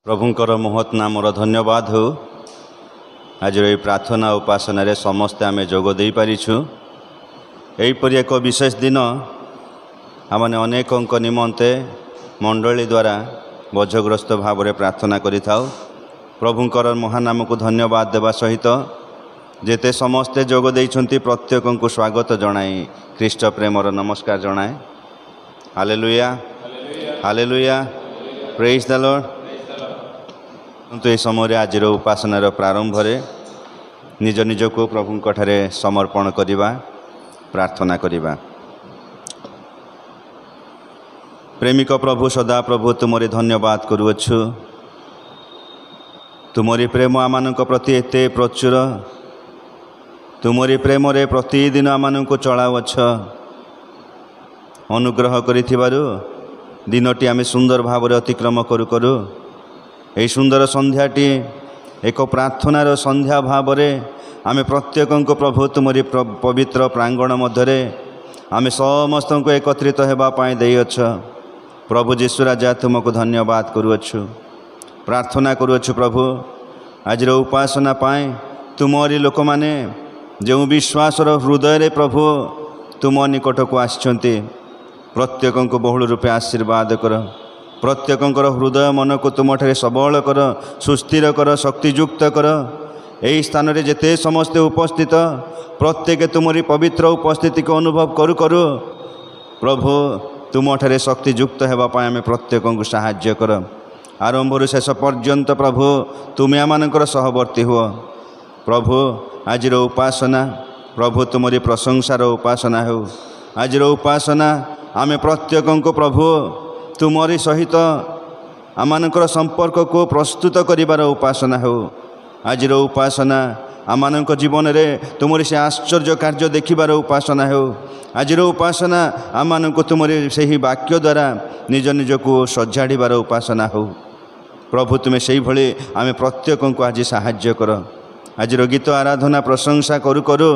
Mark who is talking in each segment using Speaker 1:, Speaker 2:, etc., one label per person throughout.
Speaker 1: प्रभुंकर महत् नामर धन्यवाद हो। आज ये प्रार्थना उपासना रे समस्ते आमे जोग दे पारिछु। एहीपरि एक विशेष दिन आमने अनेकंक निमंते मंडली द्वारा बोझग्रस्त भाव में प्रार्थना करिथाउ। प्रभुंकर महानाम को धन्यवाद देवा सहित जेते समस्ते जोग देइछन्ति प्रत्येक को स्वागत जनाई ख्रीष्ट प्रेमर नमस्कार जनाए। Hallelujah hallelujah praise the Lord. तो ये समय आज उपासनार प्रारंभ निज निज को प्रभु ठारे समर्पण करिबा प्रार्थना करिबा। प्रेमिक प्रभु सदा प्रभु तुमरी धन्यवाद करुअछु। तुमरी प्रेम आमानक प्रति एते प्रचुर। तुमरी प्रेम रे प्रतिदिन आमानक चलावछ। अनुग्रह करिथिबारु दिनटी आमे सुंदर भाव रे अतिक्रम करू करू यही सुंदर संध्याटी एक प्रार्थनार संध्या भाव में आमे प्रत्येक प्रभु तुमरी पवित्र प्रांगण मध्य आमे समस्त को एकत्रित होगापाई देइछ। प्रभु जीशु राजा तुमको धन्यवाद करुअछु प्रार्थना करुअछु। प्रभु आज उपासना पाए तुमरी लोक माने जो विश्वासर हृदय रे प्रभु तुम निकट को आछंती प्रत्येक को बहुल रूपे आशीर्वाद कर। प्रत्येक हृदय मन को तुम ठारे सबल कर, सुस्थिर कर, शक्तियुक्त कर। यही स्थान रे जेते समस्ते उपस्थित प्रत्येक तुमरी पवित्र उपस्थिति को अनुभव करू करू प्रभु तुम ठारे शक्तियुक्त होगापाई आमे प्रत्येक को साहाय्य कर। आरंभ शेष पर्यंत प्रभु तुम आमानकर सहवर्ती हुओ। प्रभु आज उपासना प्रभु तुमरी प्रशंसार उपासना हो। आज उपासना आमे प्रत्येक को प्रभु तुमरी सहित आमानकर संपर्क को प्रस्तुत करिबार उपासना हो। आज उपासना आमानक जीवन रे तुमरी से आश्चर्य कार्य देखिबार उपासना हो। आज उपासना आमानक तुमरी सही वाक्य द्वारा निज निज को सजाड़ीबार उपासना हो। प्रभु तुम्हें से भली आमे प्रत्येक को आज साहाय्य कर। आज गीत आराधना प्रशंसा करू करू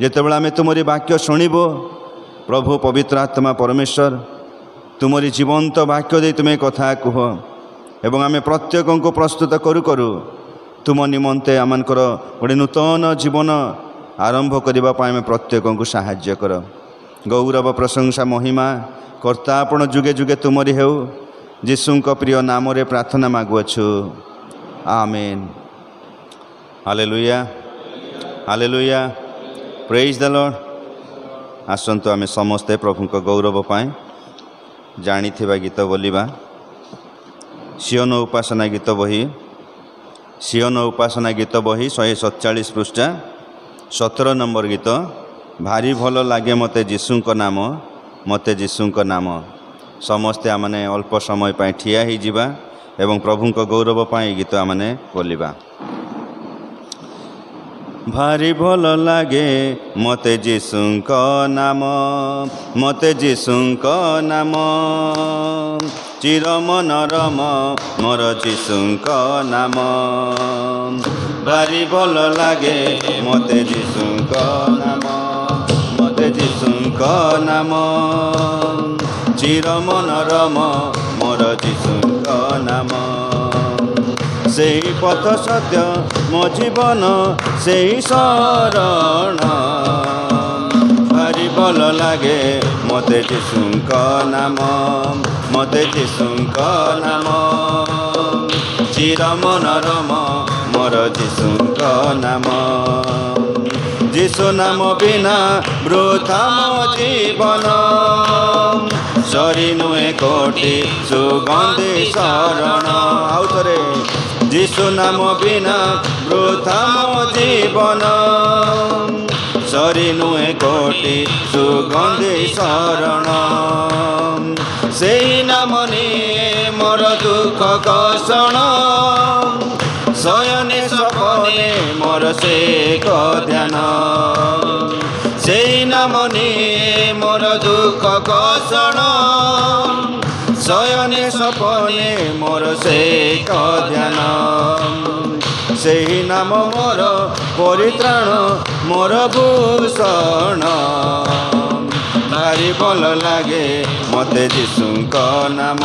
Speaker 1: जेतेबेले आमे तुमरी वाक्य शुणिबो प्रभु पवित्र आत्मा परमेश्वर तुमरी जीवंत वाक्य दे तुम्हें कथा कह एवं आमे प्रत्येक को प्रस्तुत करू करू तुम निमंते आमानकर गोटे नूतन जीवन आरंभ करने आमे प्रत्येक को साहाय्य कर। गौरव प्रशंसा महिमा कर्ता आपण जुगे जुगे तुमरी हेउ। जीशुंक प्रिय नाम रे प्रार्थना मागुअछु amen. Hallelujah hallelujah praise the lord. आसंतु आमे समस्ते प्रभुंक गौरव पाए जानी गीत बोलिबा। सियोन उपासना गीत बही सियोन उपासना गीत बही 147 पृष्ठा 17 नंबर गीत। भारी भल लागे मते जीशुंक नाम मते जीशुंक नाम। समस्ते आमने अल्प समय पाई ठिया ही जिबा एवं प्रभुंक गौरव पाई गीत आमने बोलिबा। भारी भल लागे मते जीशुंक नाम मते जीशुंक नाम। चिर मनोरम मोर जीशुंक नाम। भारी भल लागे मते जीशुंक नाम मते जीशुंक नाम। चिर मनोरम मोर जीशुंक नाम। सेही पथ सत्य मो जीवन सेही शरण। भारी भल लागे मते जीशुंक नाम मते जीशुंक नाम। चिर मनोरम मोर जीशुंक नाम। जीशु नाम बिना वृथा मो जीवन। सरी नुहे कोटि सुगंधि शरण। आउ थरे जीशु नाम बिना वृथा मो जीवन। सरी नुहे कोटि सुगंधि शरण। सेही नाम निये मोर दुख कषण। शयने सपने मोर से ध्यान। सेही नाम निये मोर दुख कषण। शयने सपने मोर से ध्यान। सेही नाम मोर परित्राण मोर भूषण। भारी भल लागे मते जीशुंक नाम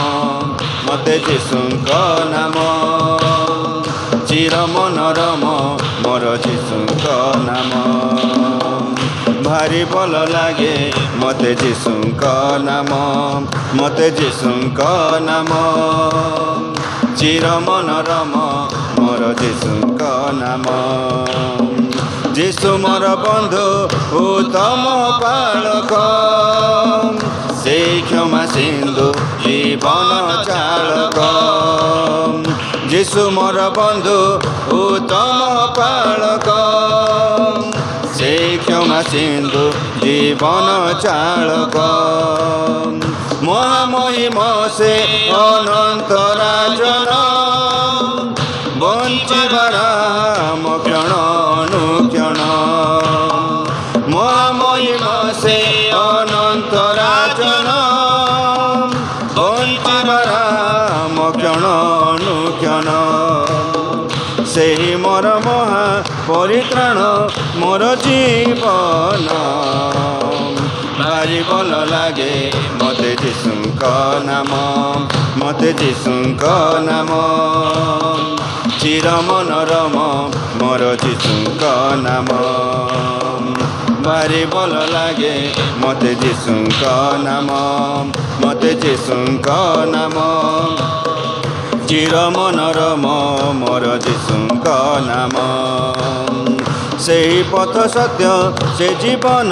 Speaker 1: मते जीशुंक नाम चिर मनोरम मोर जीशुंक नाम भारी भल लगे मते जीशुंक नाम मते जीशुंक नाम चिर मनोरम मोर जीशुंक नाम जीशु मोर बंधु उत्तम पालक से क्षमा सिंधु जीवन चालक जीशु मोर बंधु उत्तम पालक से क्षमा सिंधु जीवन चालक महामहिम से अनंत राजन बंचीबार क्षण अनुक्षण महामहिम से अनंत राजन बंचीबार क्षण अनुक्षण से ही मोर महा परित्राण मोर जीवन भारी भल लगे मते जीशुंक नाम मते जीशुंक नाम चिर मनोरम मोर जीशुंक नाम भारी भल लगे मते जीशुंक नाम मते जीशुंक नाम चिर मनोरम मोर जीशुंक नाम से ही पथ सत्य से जीवन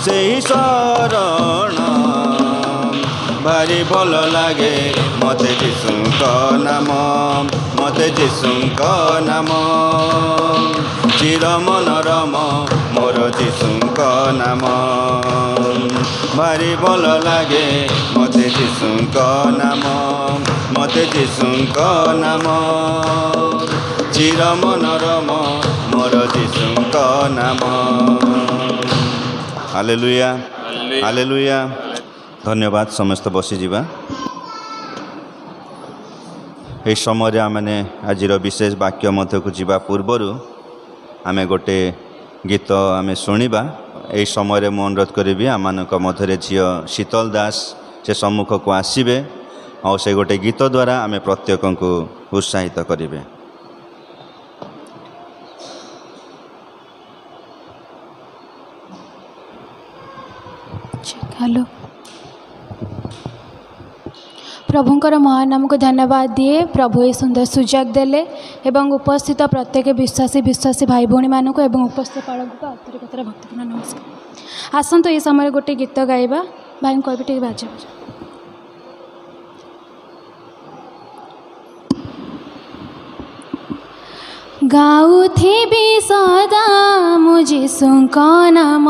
Speaker 1: से ही शरण भारी भल लगे मते जीशुंक नाम मते जीशुंक नाम चिर मनोरम मोर जीशुंक नाम भारी भल लगे मते जीशुंक नाम मते जीशुंक नाम चिर मनोरम मोर जीशुंक नाम हालेलुया हालेलुया धन्यवाद समस्त बसी जीवा ए समय आमने आज विशेष वाक्य मध्य को जीवा पूर्वर आमे गोटे गीत आमे शुणिबा ए समय मु अनुरोध करी आम मध्य झी शीतल दास से सम्मुख को आसबे और से गोटे गीत द्वारा आमे प्रत्येक को उत्साहित करेंगे।
Speaker 2: हेलो प्रभुंकर महान नाम को धन्यवाद दिए प्रभु ये सुंदर सुजोग देले एवं उपस्थित प्रत्येक विश्वासी भाई भौणी मानक एवं उपस्थित पालक को आंतरिकतार भक्तिपूर्ण नमस्कार। आसतु ये समय गोटे गीत गाइबा भाई कहबी टे बाजे गाउथिबि सदा मु जीशुंक नाम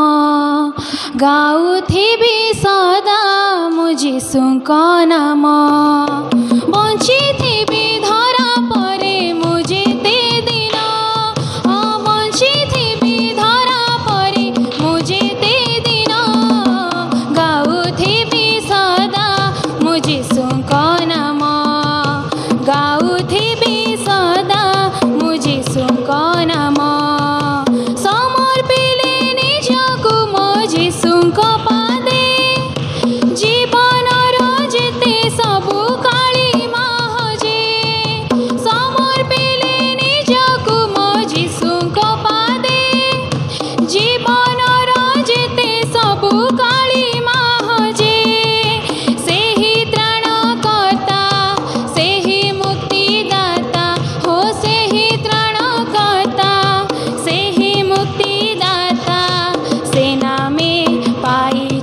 Speaker 2: गाउथिबि सदा मु जीशुंक नाम बंचिथिबि धरा परे मु जेते दिन बंचिथिबि धरा परे मु जेते दिन गाउथिबि सदा मु जीशुंक नाम गाउथिबि सदा मु जीशुंक नाम समर्पिले निजकु मो जीशुंक पादे जीवनर जेते सबु काली माहजे समर्पिले निजकु मो जीशुंक पादे जीवनर जेते सबु काली माहजे सेही त्राणकर्ता सेही मुक्तिदाता हो सेही त्राणकर्ता सेही मुक्तिदाता सेना में पाई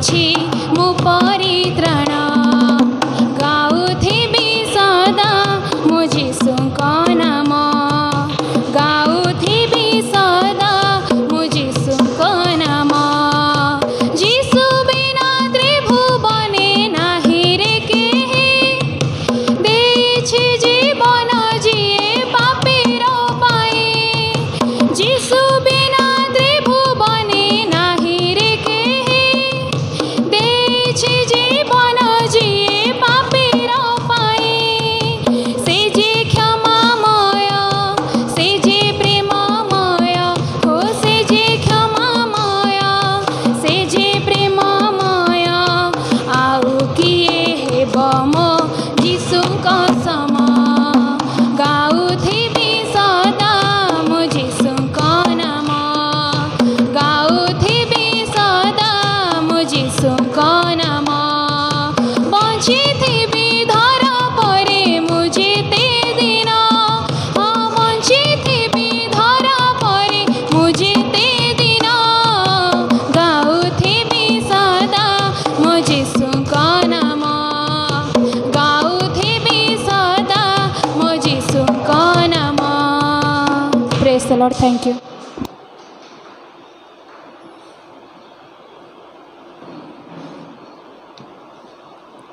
Speaker 2: lord, thank you.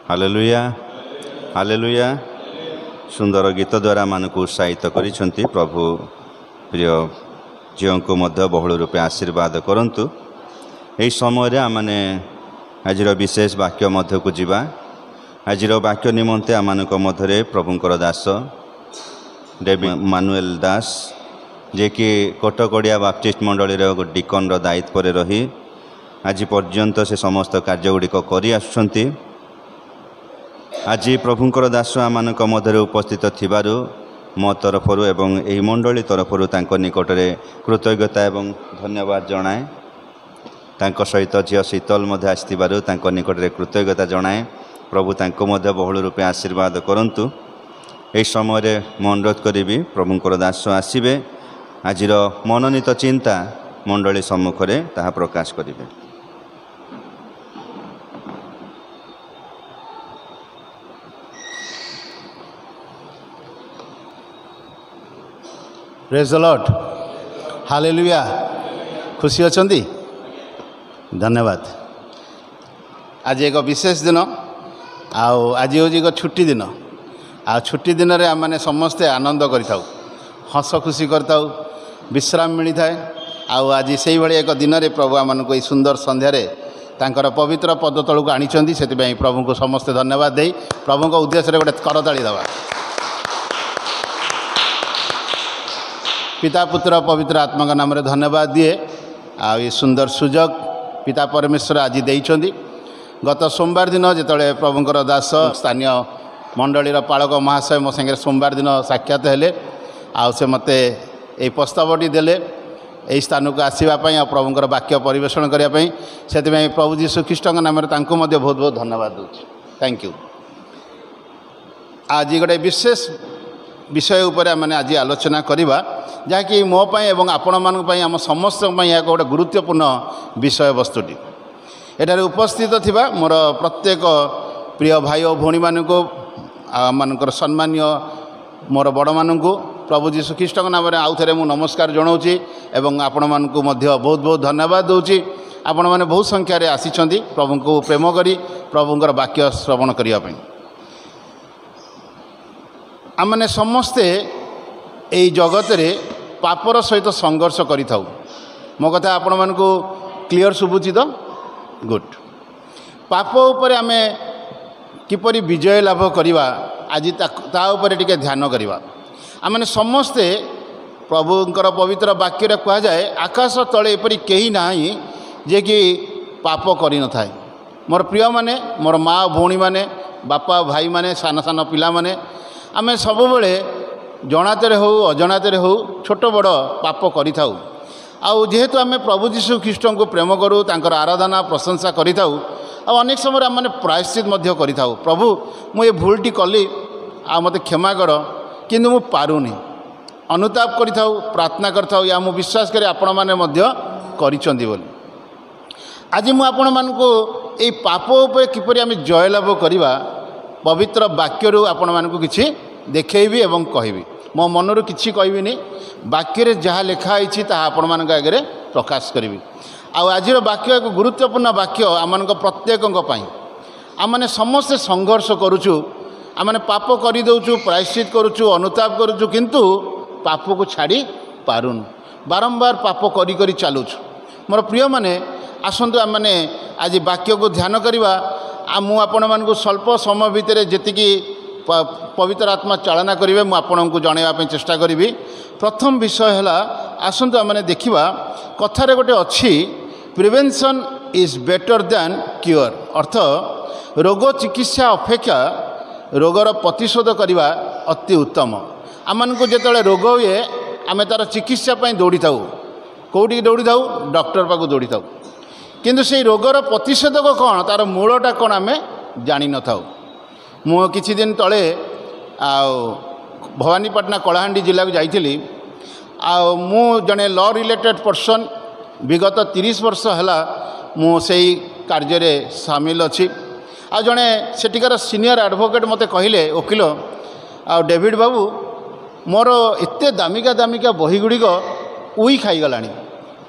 Speaker 1: Hallelujah hallelujah. सुंदर गीत द्वारा मानक उत्साहित करिसेंती प्रभु प्रिय झील को मध्य बहुल रूपे आशीर्वाद करंतु। यही समय आमने आज विशेष वाक्य मध्य को जीवा। आज वाक्य निमंते आम मध्य प्रभुंकर दास डेविड मानुएल दास जे कि कोटकड़िया बाप्टिस्ट मंडलीर डिकन दायित्व रही आज पर्यंत से समस्त कार्यगुड़िक करि आसुछंती। आज प्रभुंकर दास आम मध्य उपस्थित थिबारु मो तरफरु एवं एही मंडली तरफरु तांको निकटरे कृतज्ञता एवं धन्यवाद जनाए। तांको सहित झील शीतल मध्य आसिथिबारु तांको निकटरे कृतज्ञता जनाए। प्रभु तांको मध्य बहुल रूपे आशीर्वाद करंतु। एही समय मैं अनुरोध करी प्रभुंकर दास आसबे आज मनोनीत चिंता मंडली सम्मुख में ताहा प्रकाश करेंगे।
Speaker 3: Praise the lord, hallelujah. खुशी अछंती? धन्यवाद। आज एक विशेष दिन आज हूँ एक छुट्टी दिन। छुट्टी दिन में आम मैंने समस्ते आनंद करिथाउ, हस खुशी करताउ, विश्राम मिली थाए। आज से एक दिन में प्रभु आम को सुंदर संध्यार तांकर पवित्र पद तलू को आनी से प्रभु को समस्ते धन्यवाद दे प्रभु को उद्देश्य गोटे करताड़ी दवा। पिता पुत्र पवित्र आत्मा का नाम धन्यवाद दिए। ये सुंदर सुजोग पिता परमेश्वर आज देइछंदी। गत सोमवार दिन जिते प्रभुंकर दास स्थानीय मंडलीर पालक महाशय मो संगे सोमवार दिन साक्षात हेले से मते ये प्रस्तावटी देले यही स्थान को आसवाई आ प्रभुंकर वाक्य परिवेषण करने से प्रभु जीशु ख्रीष्ट नाम बहुत बहुत धन्यवाद दूँ। Thank you. आज गोटे विशेष विषय उपर मैंने आज आलोचना करवा जहाँकि मो एवं आपण मानी आम समस्त यह गोटे गुरुत्वपूर्ण विषय वस्तुटी। एठारे उपस्थित थिबा मोर प्रत्येक प्रिय भाई और भौणी मानक आमर सम्मान्य मोर बड़ मानक प्रभु जीशु ख्रीष्ट नाम आउ थे मुझे नमस्कार जनाऊँगी एवं आपण मानक बहुत बहुत धन्यवाद दूँ। आपण मैंने बहुत संख्यार आसी प्रभु को प्रेम करी प्रभुंकर वाक्य श्रवण करने। आम मैंने समस्ते यही जगत रे पापर सहित संघर्ष करिथाउ। मो कथा आपण मानक क्लियर शुभुची तो गुड। पाप उपर आमे किपरि विजय लाभ करिवा आज ता उपर टिके ध्यान करिवा। आमने समस्ते प्रभुंकर पवित्र वाक्य कह जाए आकाश तले एपरि केही नाही जे कि पाप करि न थाए। मोर प्रिय माने मोर माँ भौणी माने बापा भाई माने सान सान पिला माने आमे सब बेले जनाते हो अजनाते हो छोट बड़ पाप करि थाउ। आउ जेहेतु आमे प्रभु जीशु ख्रीष्ट को प्रेम करूँ तांकर आराधना प्रशंसा करि थाउ आ अनेक समय आम मैंने प्रायश्चित मध्य करि थाउ। प्रभु मुझे भूलटी कली आ मते क्षमा कर किंतु मु पारुनी अनुताप करि थाउ प्रार्थना करि थाउ या मु विश्वास करे आपण माने मध्य करिसंदी बोली। आज मु आपण मानकु एई पाप उपर किपरि आमे जय लाभ करिवा पवित्र वाक्यरु आपण मानकु किछि देखैबी एवं कहबी। मो मनरु किछि कहबिनी वाक्य जहाँ लिखाई ताहा आपण मानक आगे प्रकाश करी। आज वाक्य एक गुरुत्वपूर्ण वाक्य आम प्रत्येकों आम मैंने समस्ते संघर्ष करुचु आमने पाप कर दौचु प्रायश्चित करुचु अनुताप करुचु किंतु पाप को छाड़ी पारुनु बारंबार पाप करी करी चलुचु। मोर प्रिय माने आसतु आम मैंने आज वाक्य को ध्यान करवा। मु आपण मानक स्वल्प समय भितर जी पवित्र आत्मा चालना करेंगे मुझे जनवाई चेष्टा करी। प्रथम विषय है आसतु आम देखा कथार गोटे अच्छी prevention is better than cure अर्थ रोग चिकित्सा अपेक्षा रोगर प्रतिशोध करने अति उत्तम। आम को जो रोग हुए आम तार चिकित्सा दौड़ी था कौटी दौड़ी था डॉक्टर पाक दौड़ी था किंतु से रोगर प्रतिषेधक कौन तार मूलटा कौन आम जानी न था। मु किछि दिन तले भवानीपाटना कलाहांडी जिला को जाइली मु जने लॉ रिलेटेड पर्सन विगत 30 वर्ष है मु से कार्य रे शामिल अच्छी। आ जड़े सेठिकार सीनियर एडवोकेट मते कहले वकिल डेविड बाबू मोर एते दामिका दामिका बही गुड़िक ଉଇ ଖାଇଗଲାଣି।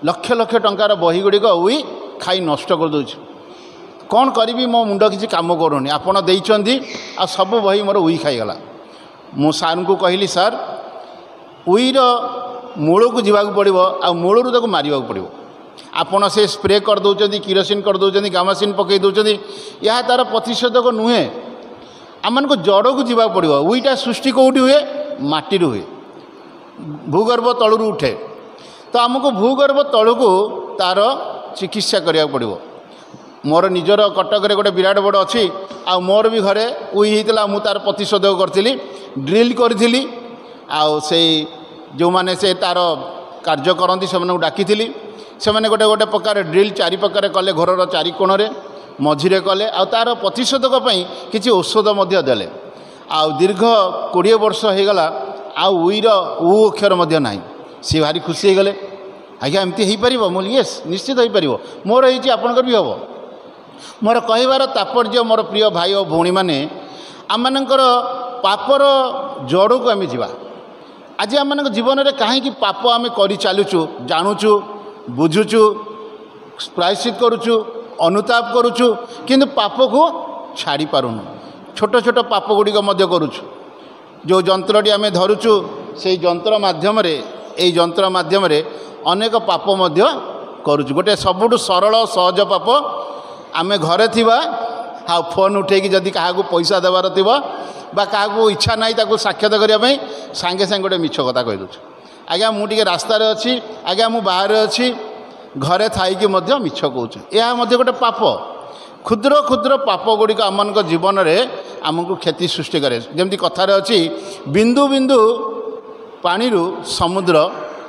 Speaker 3: ଲକ୍ଷ ଲକ୍ଷ ଟଙ୍କାର ବହି ଗୁଡ଼ିକ ଉଇ ଖାଇ ନଷ୍ଟ କରିଦେଉଛି। କ'ଣ କରିବି, ମୋ ମୁଣ୍ଡ କିଛି କାମ କରୁନି। ଆପଣ ଦେଇଛନ୍ତି ଆଉ ସବୁ ବହି ମୋର ଉଇ ଖାଇଗଲା। ମୁଁ ସାର୍ଙ୍କୁ କହିଲି, ସାର୍ ଉଇର ମୂଳକୁ ଯିବାକୁ ପଡ଼ିବ, ଆଉ ମୂଳରୁ ତାକୁ ମାରିବାକୁ ପଡ଼ିବ। ଆପଣ ସେ ସ୍ପ୍ରେ କରିଦେଉଛନ୍ତି, କିରୋସିନ କରିଦେଉଛନ୍ତି, ଗାମାସିନ ପକାଇ ଦେଉଛନ୍ତି, ଏହା ତା'ର ପ୍ରତିଷେଧକ ନୁହେଁ। ଆମମାନଙ୍କୁ ଜଡ଼କୁ ଯିବାକୁ ପଡ଼ିବ। ଉଇଟା ସୃଷ୍ଟି କେଉଁଠି ହୁଏ? ମାଟିରୁ ହୁଏ, ଭୂଗର୍ଭ ତଳରୁ ଉଠେ। ତ ଆମକୁ ଭୂଗର୍ଭ ତଳକୁ ତା'ର ଚିକିତ୍ସା କରିବାକୁ ପଡ଼ିବ। ମୋର ନିଜର କଟକରେ ଗୋଟେ ବିରାଟ ବଡ଼ ଅଛି, ଆଉ ମୋର ବି ଘରେ ଉଇ ହେଇଥିଲା। ମୁଁ ତା'ର ପ୍ରତିଷେଧକ କରିଥିଲି, ଡ୍ରିଲ୍ କରିଥିଲି। ଆଉ ସେଇ ଯେଉଁମାନେ ସେ ତା'ର କାର୍ଯ୍ୟ କରନ୍ତି ସେମାନଙ୍କୁ ଡାକିଥିଲି। ସେମାନେ ଗୋଟେ ଗୋଟେ ପ୍ରକାର ଡ୍ରିଲ୍ ଚାରି ପ୍ରକାର କଲେ, ଘରର ଚାରି କୋଣରେ, ମଝିରେ କଲେ, ଆଉ ତା'ର ପ୍ରତିଷେଧକ ପାଇଁ କିଛି ଔଷଧ ମଧ୍ୟ ଦେଲେ। ଆଉ ଦୀର୍ଘ 20 ବର୍ଷ ହୋଇଗଲା, ଆଉ ଉଇର ଉ ଅକ୍ଷର ମଧ୍ୟ ନାହିଁ। ସିଏ ଭାରି ଖୁସି ହେଇଗଲେ। ଆଜ୍ଞା ଏମିତି ହେଇପାରିବ? ମୁଁ ୟେସ୍, ନିଶ୍ଚିତ ହେଇପାରିବ। ମୋର ହେଇଛି, ଆପଣଙ୍କର ବି ହେବ। ମୋର କହିବାର ତାତ୍ପର୍ଯ୍ୟ, ମୋର ପ୍ରିୟ ଭାଇ ଓ ଭଉଣୀମାନେ, ଆମମାନଙ୍କର ପାପର ଜଡ଼କୁ ଆମେ ଯିବା। ଆଜି ଆମମାନଙ୍କ ଜୀବନରେ କାହିଁକି ପାପ ଆମେ କରି ଚାଲୁଛୁ? ଜାଣୁଛୁ, ବୁଝୁଛୁ, ପ୍ରାୟଶ୍ଚିତ କରୁଛୁ, ଅନୁତାପ କରୁଛୁ, କିନ୍ତୁ ପାପକୁ ଛାଡ଼ି ପାରୁନୁ। ଛୋଟ ଛୋଟ ପାପ ଗୁଡ଼ିକ ମଧ୍ୟ କରୁଛୁ। ଯେଉଁ ଯନ୍ତ୍ରଟି ଆମେ ଧରୁଛୁ, ସେଇ ଯନ୍ତ୍ର ମାଧ୍ୟମରେ, ଏଇ ଯନ୍ତ୍ର ମାଧ୍ୟମରେ ଅନେକ ପାପ ମଧ୍ୟ କରୁଛୁ। ଗୋଟେ ସବୁଠୁ ସରଳ ସହଜ ପାପ, ଆମେ ଘରେ ଥିବା ଆଉ ଫୋନ୍ ଉଠେଇକି ଯଦି କାହାକୁ ପଇସା ଦେବାର ଥିବ ବା କାହାକୁ ଇଚ୍ଛା ନାହିଁ ତାକୁ ସାକ୍ଷାତ କରିବା ପାଇଁ, ସାଙ୍ଗେ ସାଙ୍ଗେ ଗୋଟେ ମିଛ କଥା କହିଦେଉଛୁ। ଆଜ୍ଞା ମୁଁ ଟିକେ ରାସ୍ତାରେ ଅଛି, ଆଜ୍ଞା ମୁଁ ବାହାରେ ଅଛି, ଘରେ ଥାଇକି ମଧ୍ୟ ମିଛ କହୁଛୁ। ଏହା ମଧ୍ୟ ଗୋଟେ ପାପ। କ୍ଷୁଦ୍ର କ୍ଷୁଦ୍ର ପାପ ଗୁଡ଼ିକ ଆମମାନଙ୍କ ଜୀବନରେ ଆମକୁ କ୍ଷତି ସୃଷ୍ଟି କରେ। ଯେମିତି କଥାରେ ଅଛି, ବିନ୍ଦୁ ବିନ୍ଦୁ ପାଣିରୁ ସମୁଦ୍ର,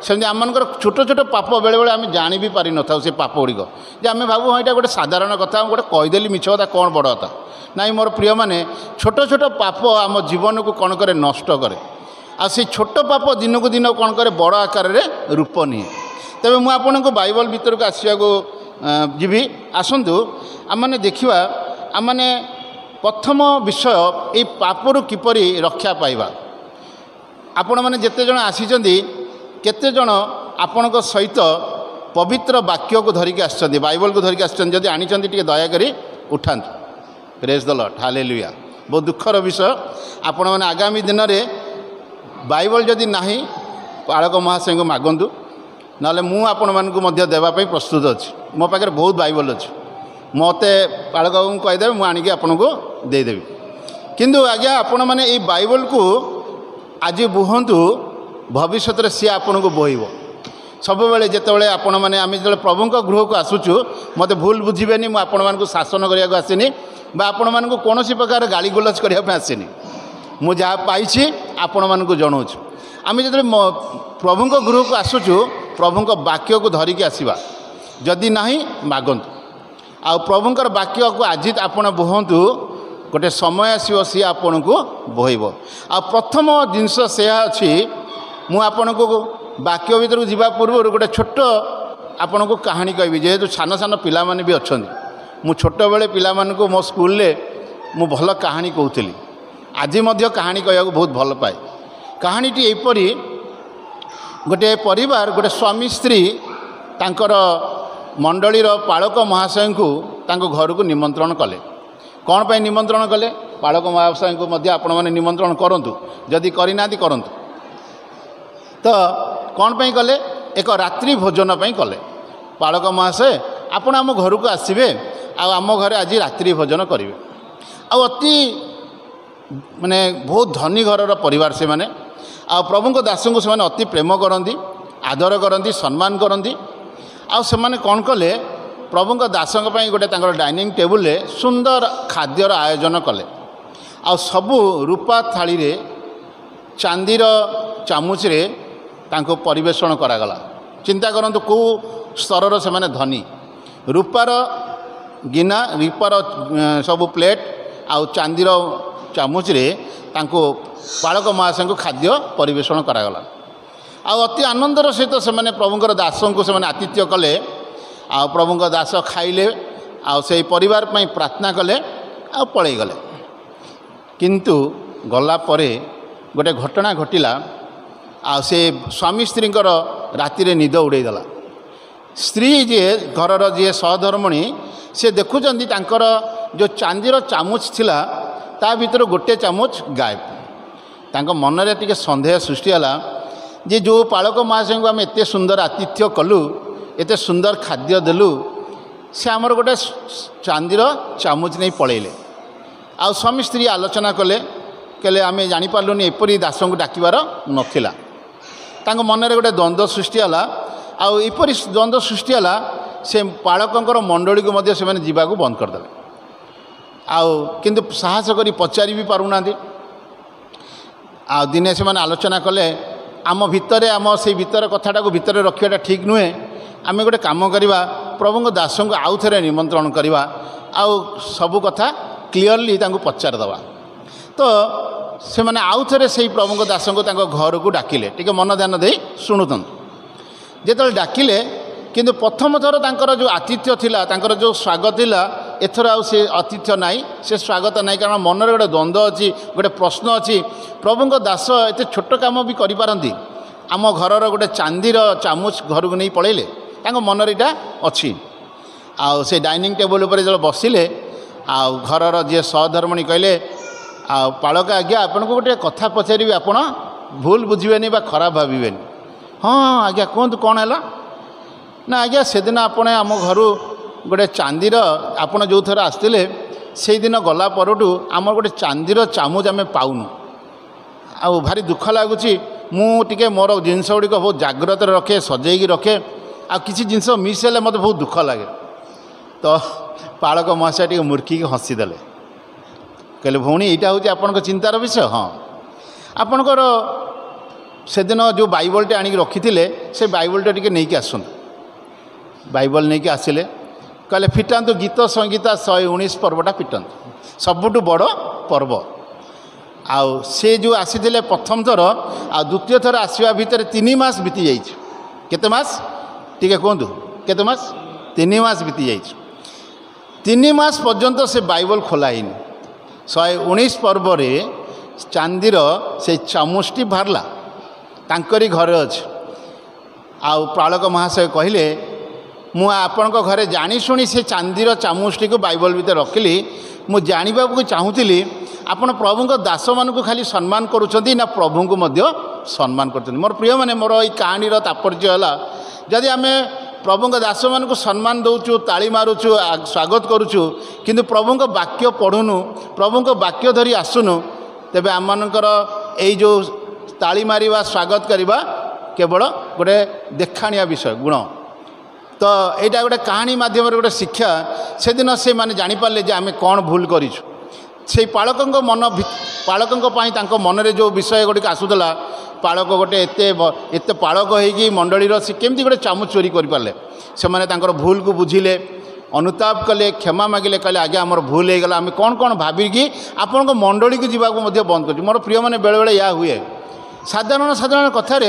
Speaker 3: ସେମିତି ଆମମାନଙ୍କର ଛୋଟ ଛୋଟ ପାପ ବେଳେବେଳେ ଆମେ ଜାଣି ବି ପାରିନଥାଉ। ସେ ପାପ ଗୁଡ଼ିକ ଯେ ଆମେ ଭାବୁ ହଁ ଏଇଟା ଗୋଟେ ସାଧାରଣ କଥା, ମୁଁ ଗୋଟେ କହିଦେଲି ମିଛ କଥା, କ'ଣ ବଡ଼ କଥା। ନାଇଁ ମୋର ପ୍ରିୟମାନେ, ଛୋଟ ଛୋଟ ପାପ ଆମ ଜୀବନକୁ କ'ଣ କରେ? ନଷ୍ଟ କରେ। ଆଉ ସେଇ ଛୋଟ ପାପ ଦିନକୁ ଦିନ କ'ଣ କରେ? ବଡ଼ ଆକାରରେ ରୂପ ନିଏ। ତେବେ ମୁଁ ଆପଣଙ୍କୁ ବାଇବଲ ଭିତରକୁ ଆସିବାକୁ ଯିବି। ଆସନ୍ତୁ ଆମମାନେ ଦେଖିବା, ଆମମାନେ ପ୍ରଥମ ବିଷୟ ଏଇ ପାପରୁ କିପରି ରକ୍ଷା ପାଇବା। ଆପଣମାନେ ଯେତେଜଣ ଆସିଛନ୍ତି, କେତେଜଣ ଆପଣଙ୍କ ସହିତ ପବିତ୍ର ବାକ୍ୟକୁ ଧରିକି ଆସିଛନ୍ତି, ବାଇବଲକୁ ଧରିକି ଆସିଛନ୍ତି? ଯଦି ଆଣିଛନ୍ତି ଟିକେ ଦୟାକରି ଉଠାନ୍ତୁ। ପ୍ରେଜ୍ ଦ ଲର୍ଡ, ହାଲେଲୁୟା। ବହୁତ ଦୁଃଖର ବିଷୟ, ଆପଣମାନେ ଆଗାମୀ ଦିନରେ ବାଇବଲ ଯଦି ନାହିଁ, ପାଳକ ମହାଶୟଙ୍କୁ ମାଗନ୍ତୁ, ନହେଲେ ମୁଁ ଆପଣମାନଙ୍କୁ ମଧ୍ୟ ଦେବା ପାଇଁ ପ୍ରସ୍ତୁତ ଅଛି। ମୋ ପାଖରେ ବହୁତ ବାଇବଲ ଅଛି। ମୋତେ ପାଳକ ବାବୁଙ୍କୁ କହିଦେବେ, ମୁଁ ଆଣିକି ଆପଣଙ୍କୁ ଦେଇଦେବି। କିନ୍ତୁ ଆଜ୍ଞା ଆପଣମାନେ ଏଇ ବାଇବଲକୁ ଆଜି ବୁହନ୍ତୁ, ଭବିଷ୍ୟତରେ ସିଏ ଆପଣଙ୍କୁ ବୋହିବ। ସବୁବେଳେ ଯେତେବେଳେ ଆପଣମାନେ, ଆମେ ଯେତେବେଳେ ପ୍ରଭୁଙ୍କ ଗୃହକୁ ଆସୁଛୁ, ମୋତେ ଭୁଲ ବୁଝିବେନି, ମୁଁ ଆପଣମାନଙ୍କୁ ଶାସନ କରିବାକୁ ଆସିନି ବା ଆପଣମାନଙ୍କୁ କୌଣସି ପ୍ରକାର ଗାଳିଗୁଲଜ କରିବା ପାଇଁ ଆସିନି। ମୁଁ ଯାହା ପାଇଛି ଆପଣମାନଙ୍କୁ ଜଣାଉଛି। ଆମେ ଯେତେବେଳେ ପ୍ରଭୁଙ୍କ ଗୃହକୁ ଆସୁଛୁ, ପ୍ରଭୁଙ୍କ ବାକ୍ୟକୁ ଧରିକି ଆସିବା। ଯଦି ନାହିଁ ମାଗନ୍ତୁ। ଆଉ ପ୍ରଭୁଙ୍କର ବାକ୍ୟକୁ ଆଜି ଆପଣ ବୁହନ୍ତୁ, ଗୋଟେ ସମୟ ଆସିବ ସିଏ ଆପଣଙ୍କୁ ବୋହିବ। ଆଉ ପ୍ରଥମ ଜିନିଷ ସେୟା ଅଛି, ମୁଁ ଆପଣଙ୍କୁ ବାକ୍ୟ ଭିତରକୁ ଯିବା ପୂର୍ବରୁ ଗୋଟେ ଛୋଟ ଆପଣଙ୍କୁ କାହାଣୀ କହିବି। ଯେହେତୁ ସାନ ସାନ ପିଲାମାନେ ବି ଅଛନ୍ତି, ମୁଁ ଛୋଟବେଳେ ପିଲାମାନଙ୍କୁ ମୋ ସ୍କୁଲରେ ମୁଁ ଭଲ କାହାଣୀ କହୁଥିଲି। ଆଜି ମଧ୍ୟ କାହାଣୀ କହିବାକୁ ବହୁତ ଭଲ ପାଏ। କାହାଣୀଟି ଏହିପରି, ଗୋଟିଏ ପରିବାର, ଗୋଟେ ସ୍ୱାମୀ ସ୍ତ୍ରୀ ତାଙ୍କର ମଣ୍ଡଳୀର ପାଳକ ମହାଶୟଙ୍କୁ ତାଙ୍କ ଘରକୁ ନିମନ୍ତ୍ରଣ କଲେ। କ'ଣ ପାଇଁ ନିମନ୍ତ୍ରଣ କଲେ? ପାଳକ ମହାଶୟଙ୍କୁ ମଧ୍ୟ ଆପଣମାନେ ନିମନ୍ତ୍ରଣ କରନ୍ତୁ, ଯଦି କରିନାହାନ୍ତି କରନ୍ତୁ। ତ କ'ଣ ପାଇଁ କଲେ? ଏକ ରାତ୍ରି ଭୋଜନ ପାଇଁ କଲେ। ପାଳକ ମହାଶୟ ଆପଣ ଆମ ଘରକୁ ଆସିବେ, ଆଉ ଆମ ଘରେ ଆଜି ରାତ୍ରି ଭୋଜନ କରିବେ। ଆଉ ଅତି ମାନେ ବହୁତ ଧନୀ ଘରର ପରିବାର ସେମାନେ। ଆଉ ପ୍ରଭୁଙ୍କ ଦାସଙ୍କୁ ସେମାନେ ଅତି ପ୍ରେମ କରନ୍ତି, ଆଦର କରନ୍ତି, ସମ୍ମାନ କରନ୍ତି। ଆଉ ସେମାନେ କ'ଣ କଲେ? ପ୍ରଭୁଙ୍କ ଦାସଙ୍କ ପାଇଁ ଗୋଟେ ତାଙ୍କର ଡାଇନିଂ ଟେବୁଲରେ ସୁନ୍ଦର ଖାଦ୍ୟର ଆୟୋଜନ କଲେ। ଆଉ ସବୁ ରୂପା ଥାଳିରେ, ଚାନ୍ଦିର ଚାମଚରେ ତାଙ୍କୁ ପରିବେଷଣ କରାଗଲା। ଚିନ୍ତା କରନ୍ତୁ କେଉଁ ସ୍ତରର ସେମାନେ ଧନୀ। ରୂପାର ଗିନା, ରୂପାର ସବୁ ପ୍ଲେଟ୍ ଆଉ ଚାନ୍ଦିର ଚାମଚରେ ତାଙ୍କୁ ପାଳକ ମହାଶୟଙ୍କୁ ଖାଦ୍ୟ ପରିବେଷଣ କରାଗଲା। ଆଉ ଅତି ଆନନ୍ଦର ସହିତ ସେମାନେ ପ୍ରଭୁଙ୍କର ଦାସଙ୍କୁ ସେମାନେ ଆତିଥ୍ୟ କଲେ। ଆଉ ପ୍ରଭୁଙ୍କ ଦାସ ଖାଇଲେ, ଆଉ ସେଇ ପରିବାର ପାଇଁ ପ୍ରାର୍ଥନା କଲେ, ଆଉ ପଳେଇଗଲେ। କିନ୍ତୁ ଗଲା ପରେ ଗୋଟେ ଘଟଣା ଘଟିଲା। से स्वामी स्त्री राति निद उड़ेदेला स्त्री जी घर जी सहधर्मिणी से देखुं जो चांदीर चामुच थिला ता भीतर गोटे चामुच गायब तांको मन रे टिके संदेह सृष्टि होला जे जो पालक महाशय को आम एत सुंदर आतिथ्य कलु एत सुंदर खाद्य देलु से आमर गोटे चांदीर चामुच नहीं पलैले आ स्वामी स्त्री आलोचना कले कहले आम जापारूनी एपरी दास को डाकिबार नथिला तांको मन रे गोटे द्वंद्व सृष्टि होला आईपरी द्वंद्व सृष्टि होला से पालकंकर मंडली को मध्य से जीवाक बंद करदे किंतु साहस करी पचारि भी पारुना दिने से आलोचना कले आम भितर आम से भीतर कथाटा को भितर रखा ठीक नुहे आम गोटे कम करवा प्रभु दास को आउ थे निमंत्रण करवा आउ सबु कथा क्लीयरली पचारदे तो से मैंने आउ थे से प्रभु दास को घर को डाकिले टिके मन ध्यान दे शुणुतन जो डाकिले किंतु प्रथम थर तांकर जो आतिथ्य थिला तांकर जो स्वागत थिला एथर आउ से आतिथ्य नाई से स्वागत नाई कारण मन रे गोटे द्वंद्व अच्छी गोटे प्रश्न अच्छी प्रभु दास एत छोट काम भी करि पारंती आम घरर गोटे चांदीर चामुच घर को नहीं पलैले तांको मन रे इटा अच्छी आउ से डाइनिंग टेबल उपर जो बसिले आउ घरर जी सहधर्मिणी कहले आ पालक आज्ञा आपन को गोटे कथा पचारि आपण भूल बुझिबेनी बा खराब भाविबेनी हाँ आज्ञा कहतु कौन है ना आज्ञा से दिन आपण आम घर गोटे चांदीर आपण जो थर आसते से दिन गला परठू आम गोटे चांदीर चामुच आम पाऊनु आ भारी दुख लगुच मुझे मोर जिनस गुड़िक बहुत जाग्रत रखे सजेगी रखे आ किसी जिनस मिस है मत बहुत दुख लगे तो पालक महाशय टी मुर्खी हसीदे कहले भौणी यहाँ हूँ आपण चिंतार विषय हाँ आपणकर से दिन जो बाइबलटे आनिक रखी से बाइबलटे टी नहीं आसतु बाइबल नहीं आसिले कहले फिटातु गीत संगीता 119 पर्वटा फिटातु सबुठ बड़ पर्व आउ से जो आसी प्रथम थर आ द्वितीय थर आसवा भितर 3 मास बीती जाइए केते मास टिके कहतु केते मास 3 मास बीती जाइए 3 मास पर्यंत से बाइबल खोलाइनि 119 पर्व रे चांदीर से चामुचटी बाहरला तांकरी घरे अच्छे आउ पालक महाशय कहले मु आपण घरे जाशुणी से चांदीर चामुचटी को बाइबल भीतर रखिली मु जाना चाहूली आपण प्रभु दास मान खाली सम्मान करुँच ना प्रभु को मध्य सम्मान कर मोर प्रिय मैंने मोर ये कहानीर तात्पर्य है जदि आम प्रभु दास मान को सम्मान दौचु ताली मारुचु स्वागत करुचु किंतु प्रभु वाक्य पढ़ुनु प्रभु वाक्य धरी आसुनु तेबे आमनकर एई जो ताली मारिबा स्वागत करवा केवल गोटे देखाणिया विषय गुण तो यहाँ गोटे कहानी माध्यम गोटे शिक्षा से दिन से माने जानी पारले जे आमे कौन भूल करिछु से पालकंक मन पालकंक पई तांको मन रे जो विषय गुड़िक आसुला पालक गोटे एत पालक होगी मंडलीर से केमती गोटे चामुच चोरी कर पारे से माने तांकर भूल को बुझिले अनुताप कले क्षमा मागिले कहले आज्ञा आमर भूल हो गला आम कौन कौन भाविकी आपण मंडली को जावाक बंद कर मोर प्रिय मैंने बेले बेले या हुए साधारण साधारण कथार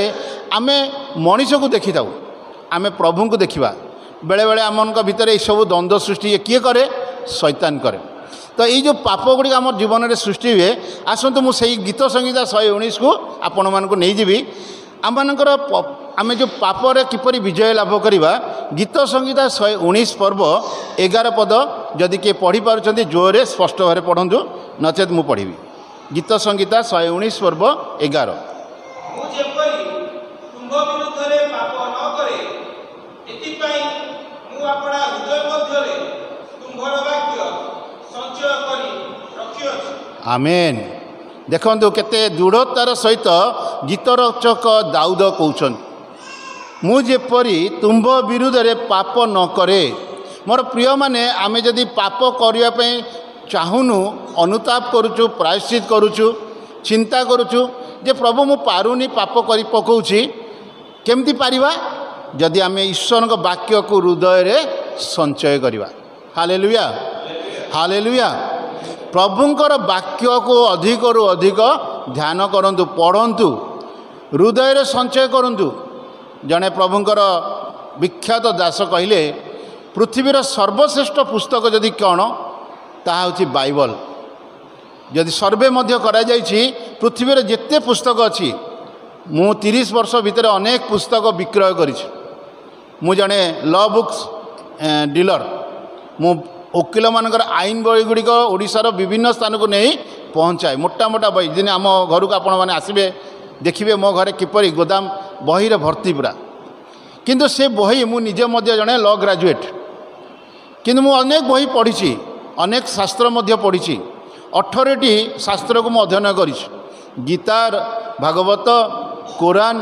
Speaker 3: आम मनीष को देखी था आम प्रभु को देखा बेले बेले आम भितर ये सब द्वंद्व सृष्टि किए करे शैतान करे तो ये जो पाप गुड़िक आम जीवन में सृष्टि हुए आसतु मुझे गीत संगीता 119 को आपण मानक नहीं जीवी आमर आम जो पापर किपरि विजय लाभ करवा गीत संगीता 119 पर्व 11 पद जदि किए पढ़ी पार्टी जोरे स्पष्ट भाव पढ़ु नचेत मु पढ़ी गीत संगीता 119 पर्व 11 आमेन देखो केते दृढ़तार सहित गीत रचक दाऊद कहउछन मुझेपरी तुम्भ विरुद्ध रे पाप न करे मोर प्रिय माने आमे जदि पाप करने चाहूनु अनुताप करुचु प्रायश्चित करुचु चिंता करुचु जे प्रभु मु पारुनी पाप करि पकाउछि केमती पारिबा जदि आमे ईश्वर वाक्य को हृदय रे संचय करिबा हालेलुया हालेलुया प्रभुंकर वाक्य को अधिक रु अधिक ध्यान करंतु पढ़ंतु हृदय रे संचय करंतु जड़े प्रभुंकर विख्यात दास कहले पृथ्वीर सर्वश्रेष्ठ पुस्तक जदि कौन ताहा होछि बाइबल जदि सर्वे मध्य करा जायछि पृथ्वीर जेते पुस्तक अछि ମୁଁ 30 ବର୍ଷ ଭିତରେ ଅନେକ ପୁସ୍ତକ ବିକ୍ରୟ କରିଛି। ମୁଁ ଜଣେ ଲ ବୁକ୍ସ ଡିଲର। ମୁଁ ଓକିଲମାନଙ୍କର ଆଇନ ବହିଗୁଡ଼ିକ ଓଡ଼ିଶାର ବିଭିନ୍ନ ସ୍ଥାନକୁ ନେଇ ପହଞ୍ଚାଏ। ମୋଟା ମୋଟା ବହି, ଦିନେ ଆମ ଘରକୁ ଆପଣମାନେ ଆସିବେ ଦେଖିବେ ମୋ ଘରେ କିପରି ଗୋଦାମ ବହିରେ ଭର୍ତ୍ତି ପୁରା। କିନ୍ତୁ ସେ ବହି ମୁଁ ନିଜେ ମଧ୍ୟ ଜଣେ ଲ ଗ୍ରାଜୁଏଟ୍, କିନ୍ତୁ ମୁଁ ଅନେକ ବହି ପଢ଼ିଛି, ଅନେକ ଶାସ୍ତ୍ର ମଧ୍ୟ ପଢ଼ିଛି। 18ଟି ଶାସ୍ତ୍ରକୁ ମୁଁ ଅଧ୍ୟୟନ କରିଛି। ଗୀତା, ଭାଗବତ, କୋରାନ,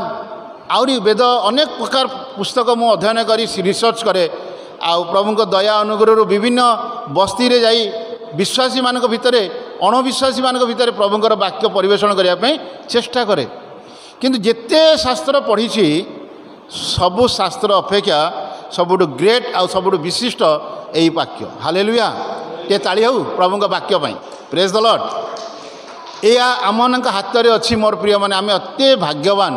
Speaker 3: ଆହୁରି ବେଦ, ଅନେକ ପ୍ରକାର ପୁସ୍ତକ ମୁଁ ଅଧ୍ୟୟନ କରି ରିସର୍ଚ୍ଚ କରେ। ଆଉ ପ୍ରଭୁଙ୍କ ଦୟା ଅନୁଗ୍ରହରୁ ବିଭିନ୍ନ ବସ୍ତିରେ ଯାଇ ବିଶ୍ୱାସୀମାନଙ୍କ ଭିତରେ, ଅଣବିଶ୍ୱାସୀମାନଙ୍କ ଭିତରେ ପ୍ରଭୁଙ୍କର ବାକ୍ୟ ପରିବେଷଣ କରିବା ପାଇଁ ଚେଷ୍ଟା କରେ। କିନ୍ତୁ ଯେତେ ଶାସ୍ତ୍ର ପଢ଼ିଛି, ସବୁ ଶାସ୍ତ୍ର ଅପେକ୍ଷା ସବୁଠୁ ଗ୍ରେଟ୍ ଆଉ ସବୁଠୁ ବିଶିଷ୍ଟ ଏହି ବାକ୍ୟ। ହାଲେଲୁୟା, ଟିକେ ତାଳି ହେଉ ପ୍ରଭୁଙ୍କ ବାକ୍ୟ ପାଇଁ। ପ୍ରେଜ୍ ଦ ଲର୍ଡ। ଏହା ଆମମାନଙ୍କ ହାତରେ ଅଛି ମୋର ପ୍ରିୟମାନେ। ଆମେ ଅତି ଭାଗ୍ୟବାନ।